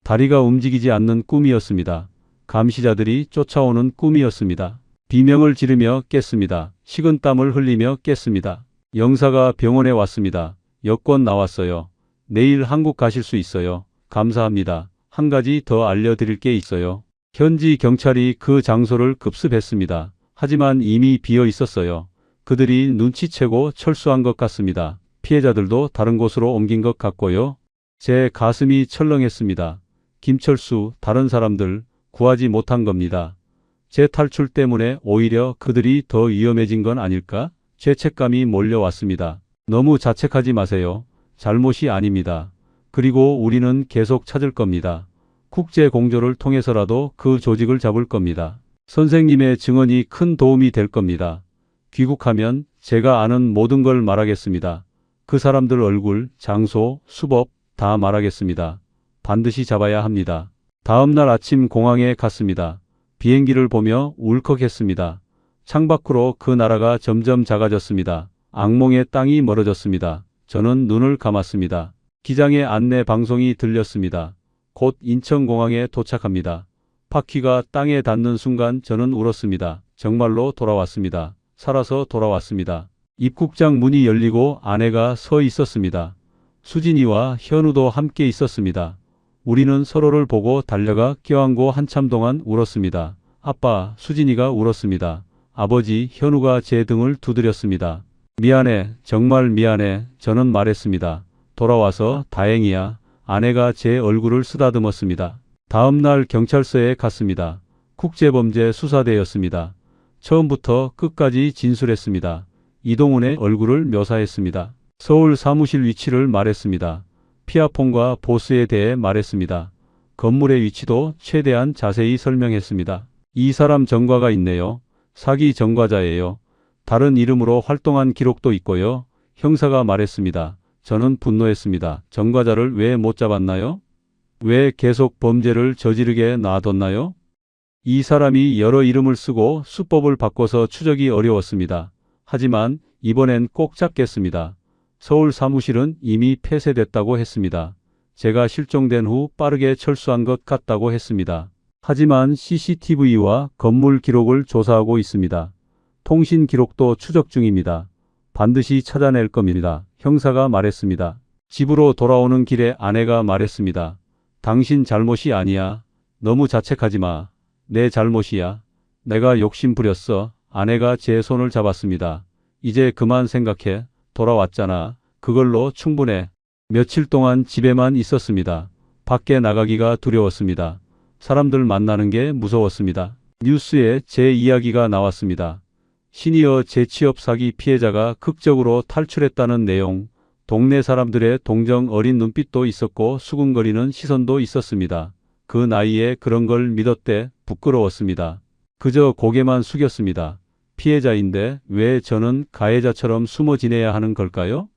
다리가 움직이지 않는 꿈이었습니다. 감시자들이 쫓아오는 꿈이었습니다. 비명을 지르며 깼습니다. 식은땀을 흘리며 깼습니다. 영사가 병원에 왔습니다. 여권 나왔어요. 내일 한국 가실 수 있어요. 감사합니다. 한 가지 더 알려드릴 게 있어요. 현지 경찰이 그 장소를 급습했습니다. 하지만 이미 비어 있었어요. 그들이 눈치채고 철수한 것 같습니다. 피해자들도 다른 곳으로 옮긴 것 같고요. 제 가슴이 철렁했습니다. 김철수, 다른 사람들 구하지 못한 겁니다. 제 탈출 때문에 오히려 그들이 더 위험해진 건 아닐까? 죄책감이 몰려왔습니다. 너무 자책하지 마세요. 잘못이 아닙니다. 그리고 우리는 계속 찾을 겁니다. 국제 공조를 통해서라도 그 조직을 잡을 겁니다. 선생님의 증언이 큰 도움이 될 겁니다. 귀국하면 제가 아는 모든 걸 말하겠습니다. 그 사람들 얼굴, 장소, 수법 다 말하겠습니다. 반드시 잡아야 합니다. 다음 날 아침 공항에 갔습니다. 비행기를 보며 울컥했습니다. 창밖으로 그 나라가 점점 작아졌습니다. 악몽의 땅이 멀어졌습니다. 저는 눈을 감았습니다. 기장의 안내 방송이 들렸습니다. 곧 인천공항에 도착합니다. 바퀴가 땅에 닿는 순간 저는 울었습니다. 정말로 돌아왔습니다. 살아서 돌아왔습니다. 입국장 문이 열리고 아내가 서 있었습니다. 수진이와 현우도 함께 있었습니다. 우리는 서로를 보고 달려가 껴안고 한참 동안 울었습니다. 아빠, 수진이가 울었습니다. 아버지, 현우가 제 등을 두드렸습니다. 미안해, 정말 미안해. 저는 말했습니다. 돌아와서 다행이야. 아내가 제 얼굴을 쓰다듬었습니다. 다음 날 경찰서에 갔습니다. 국제범죄 수사대였습니다. 처음부터 끝까지 진술했습니다. 이동훈의 얼굴을 묘사했습니다. 서울 사무실 위치를 말했습니다. 피아폰과 보스에 대해 말했습니다. 건물의 위치도 최대한 자세히 설명했습니다. 이 사람 전과가 있네요. 사기 전과자예요. 다른 이름으로 활동한 기록도 있고요. 형사가 말했습니다. 저는 분노했습니다. 전과자를 왜 못 잡았나요? 왜 계속 범죄를 저지르게 놔뒀나요? 이 사람이 여러 이름을 쓰고 수법을 바꿔서 추적이 어려웠습니다. 하지만 이번엔 꼭 잡겠습니다. 서울 사무실은 이미 폐쇄됐다고 했습니다. 제가 실종된 후 빠르게 철수한 것 같다고 했습니다. 하지만 CCTV와 건물 기록을 조사하고 있습니다. 통신 기록도 추적 중입니다. 반드시 찾아낼 겁니다. 형사가 말했습니다. 집으로 돌아오는 길에 아내가 말했습니다. 당신 잘못이 아니야. 너무 자책하지 마. 내 잘못이야. 내가 욕심 부렸어. 아내가 제 손을 잡았습니다. 이제 그만 생각해. 돌아왔잖아. 그걸로 충분해. 며칠 동안 집에만 있었습니다. 밖에 나가기가 두려웠습니다. 사람들 만나는 게 무서웠습니다. 뉴스에 제 이야기가 나왔습니다. 시니어 재취업 사기 피해자가 극적으로 탈출했다는 내용, 동네 사람들의 동정 어린 눈빛도 있었고 수군거리는 시선도 있었습니다. 그 나이에 그런 걸 믿었대. 부끄러웠습니다. 그저 고개만 숙였습니다. 피해자인데 왜 저는 가해자처럼 숨어 지내야 하는 걸까요?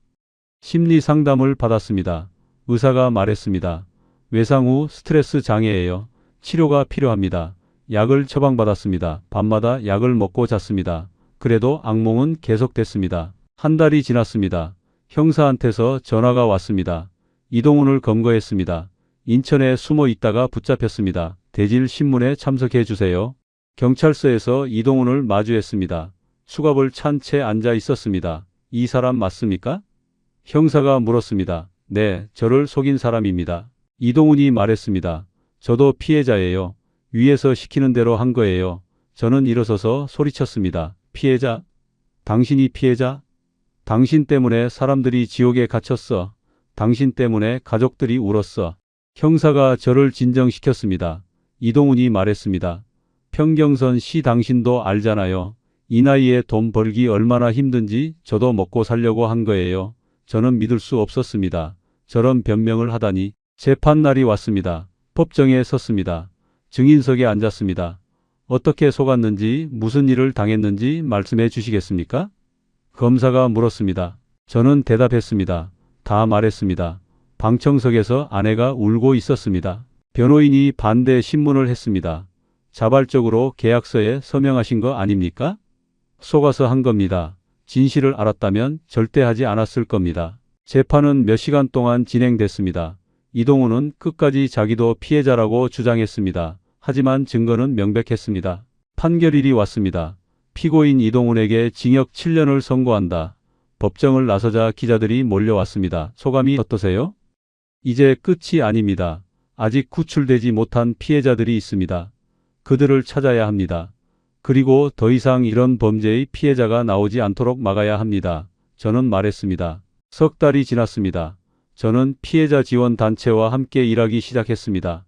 심리 상담을 받았습니다. 의사가 말했습니다. 외상 후 스트레스 장애예요. 치료가 필요합니다. 약을 처방받았습니다. 밤마다 약을 먹고 잤습니다. 그래도 악몽은 계속됐습니다. 한 달이 지났습니다. 형사한테서 전화가 왔습니다. 이동훈을 검거했습니다. 인천에 숨어 있다가 붙잡혔습니다. 대질신문에 참석해 주세요. 경찰서에서 이동훈을 마주했습니다. 수갑을 찬 채 앉아 있었습니다. 이 사람 맞습니까? 형사가 물었습니다. 네, 저를 속인 사람입니다. 이동훈이 말했습니다. 저도 피해자예요. 위에서 시키는 대로 한 거예요. 저는 일어서서 소리쳤습니다. 피해자? 당신이 피해자? 당신 때문에 사람들이 지옥에 갇혔어. 당신 때문에 가족들이 울었어. 형사가 저를 진정시켰습니다. 이동훈이 말했습니다. 평경선 씨 당신도 알잖아요. 이 나이에 돈 벌기 얼마나 힘든지 저도 먹고 살려고 한 거예요. 저는 믿을 수 없었습니다. 저런 변명을 하다니. 재판날이 왔습니다. 법정에 섰습니다. 증인석에 앉았습니다. 어떻게 속았는지 무슨 일을 당했는지 말씀해 주시겠습니까? 검사가 물었습니다. 저는 대답했습니다. 다 말했습니다. 방청석에서 아내가 울고 있었습니다. 변호인이 반대 신문을 했습니다. 자발적으로 계약서에 서명하신 거 아닙니까? 속아서 한 겁니다. 진실을 알았다면 절대 하지 않았을 겁니다. 재판은 몇 시간 동안 진행됐습니다. 이동훈은 끝까지 자기도 피해자라고 주장했습니다. 하지만 증거는 명백했습니다. 판결일이 왔습니다. 피고인 이동훈에게 징역 7년을 선고한다. 법정을 나서자 기자들이 몰려왔습니다. 소감이 어떠세요? 이제 끝이 아닙니다. 아직 구출되지 못한 피해자들이 있습니다. 그들을 찾아야 합니다. 그리고 더 이상 이런 범죄의 피해자가 나오지 않도록 막아야 합니다. 저는 말했습니다. 석 달이 지났습니다. 저는 피해자 지원 단체와 함께 일하기 시작했습니다.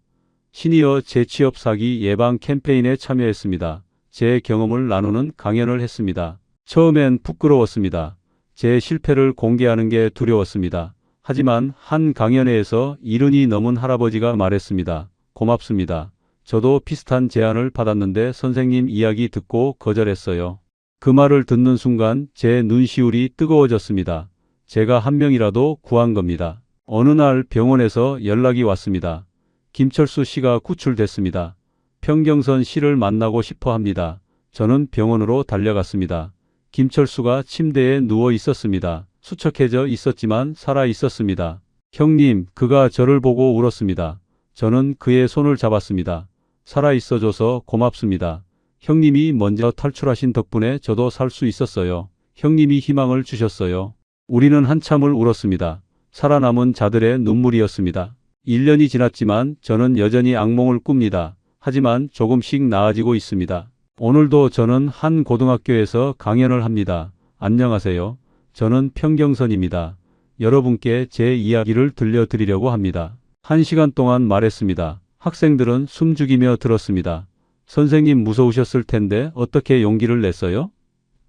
시니어 재취업 사기 예방 캠페인에 참여했습니다. 제 경험을 나누는 강연을 했습니다. 처음엔 부끄러웠습니다. 제 실패를 공개하는 게 두려웠습니다. 하지만 한 강연회에서 70이 넘은 할아버지가 말했습니다. 고맙습니다. 저도 비슷한 제안을 받았는데 선생님 이야기 듣고 거절했어요. 그 말을 듣는 순간 제 눈시울이 뜨거워졌습니다. 제가 한 명이라도 구한 겁니다. 어느 날 병원에서 연락이 왔습니다. 김철수 씨가 구출됐습니다. 평경선 씨를 만나고 싶어 합니다. 저는 병원으로 달려갔습니다. 김철수가 침대에 누워 있었습니다. 수척해져 있었지만 살아 있었습니다. 형님, 그가 저를 보고 울었습니다. 저는 그의 손을 잡았습니다. 살아 있어줘서 고맙습니다. 형님이 먼저 탈출하신 덕분에 저도 살 수 있었어요. 형님이 희망을 주셨어요. 우리는 한참을 울었습니다. 살아남은 자들의 눈물이었습니다. 1년이 지났지만 저는 여전히 악몽을 꿉니다. 하지만 조금씩 나아지고 있습니다. 오늘도 저는 한 고등학교에서 강연을 합니다. 안녕하세요. 저는 평경선입니다. 여러분께 제 이야기를 들려드리려고 합니다. 1시간 동안 말했습니다. 학생들은 숨죽이며 들었습니다. 선생님 무서우셨을 텐데 어떻게 용기를 냈어요?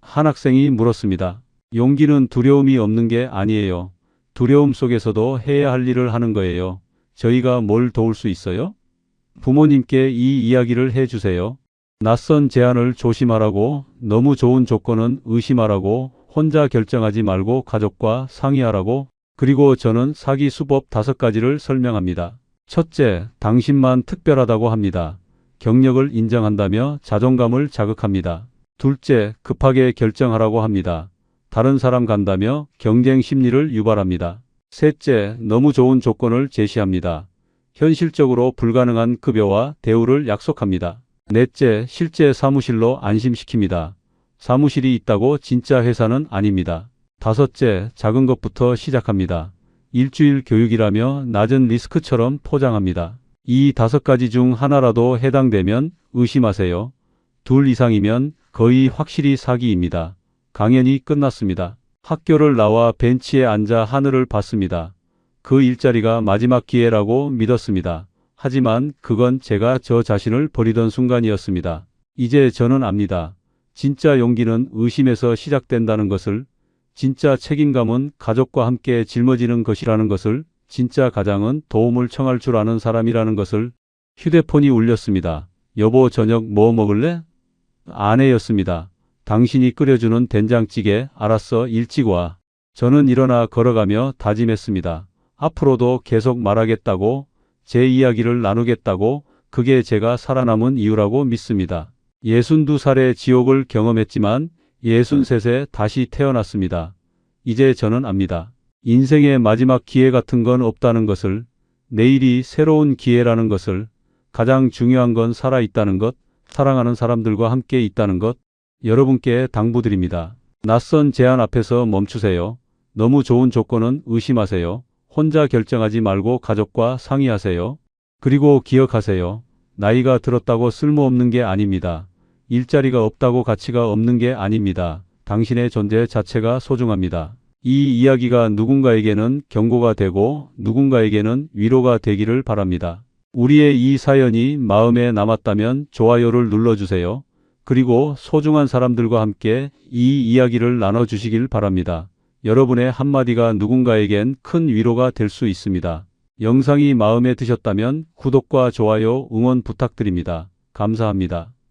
한 학생이 물었습니다. 용기는 두려움이 없는 게 아니에요. 두려움 속에서도 해야 할 일을 하는 거예요. 저희가 뭘 도울 수 있어요? 부모님께 이 이야기를 해주세요. 낯선 제안을 조심하라고, 너무 좋은 조건은 의심하라고, 혼자 결정하지 말고 가족과 상의하라고. 그리고 저는 사기 수법 5가지를 설명합니다. 첫째, 당신만 특별하다고 합니다. 경력을 인정한다며 자존감을 자극합니다. 둘째, 급하게 결정하라고 합니다. 다른 사람 간다며 경쟁 심리를 유발합니다. 셋째, 너무 좋은 조건을 제시합니다. 현실적으로 불가능한 급여와 대우를 약속합니다. 넷째, 실제 사무실로 안심시킵니다. 사무실이 있다고 진짜 회사는 아닙니다. 다섯째, 작은 것부터 시작합니다. 일주일 교육이라며 낮은 리스크처럼 포장합니다. 이 5가지 중 하나라도 해당되면 의심하세요. 2 이상이면 거의 확실히 사기입니다. 강연이 끝났습니다. 학교를 나와 벤치에 앉아 하늘을 봤습니다. 그 일자리가 마지막 기회라고 믿었습니다. 하지만 그건 제가 저 자신을 버리던 순간이었습니다. 이제 저는 압니다. 진짜 용기는 의심에서 시작된다는 것을, 진짜 책임감은 가족과 함께 짊어지는 것이라는 것을, 진짜 가장은 도움을 청할 줄 아는 사람이라는 것을. 휴대폰이 울렸습니다. 여보, 저녁 뭐 먹을래? 아내였습니다. 당신이 끓여주는 된장찌개. 알았어, 일찍 와. 저는 일어나 걸어가며 다짐했습니다. 앞으로도 계속 말하겠다고, 제 이야기를 나누겠다고. 그게 제가 살아남은 이유라고 믿습니다. 62살의 지옥을 경험했지만 63세 다시 태어났습니다. 이제 저는 압니다. 인생의 마지막 기회 같은 건 없다는 것을, 내일이 새로운 기회라는 것을, 가장 중요한 건 살아있다는 것, 사랑하는 사람들과 함께 있다는 것. 여러분께 당부드립니다. 낯선 제안 앞에서 멈추세요. 너무 좋은 조건은 의심하세요. 혼자 결정하지 말고 가족과 상의하세요. 그리고 기억하세요. 나이가 들었다고 쓸모없는 게 아닙니다. 일자리가 없다고 가치가 없는 게 아닙니다. 당신의 존재 자체가 소중합니다. 이 이야기가 누군가에게는 경고가 되고 누군가에게는 위로가 되기를 바랍니다. 우리의 이 사연이 마음에 남았다면 좋아요를 눌러주세요. 그리고 소중한 사람들과 함께 이 이야기를 나눠주시길 바랍니다. 여러분의 한마디가 누군가에겐 큰 위로가 될 수 있습니다. 영상이 마음에 드셨다면 구독과 좋아요, 응원 부탁드립니다. 감사합니다.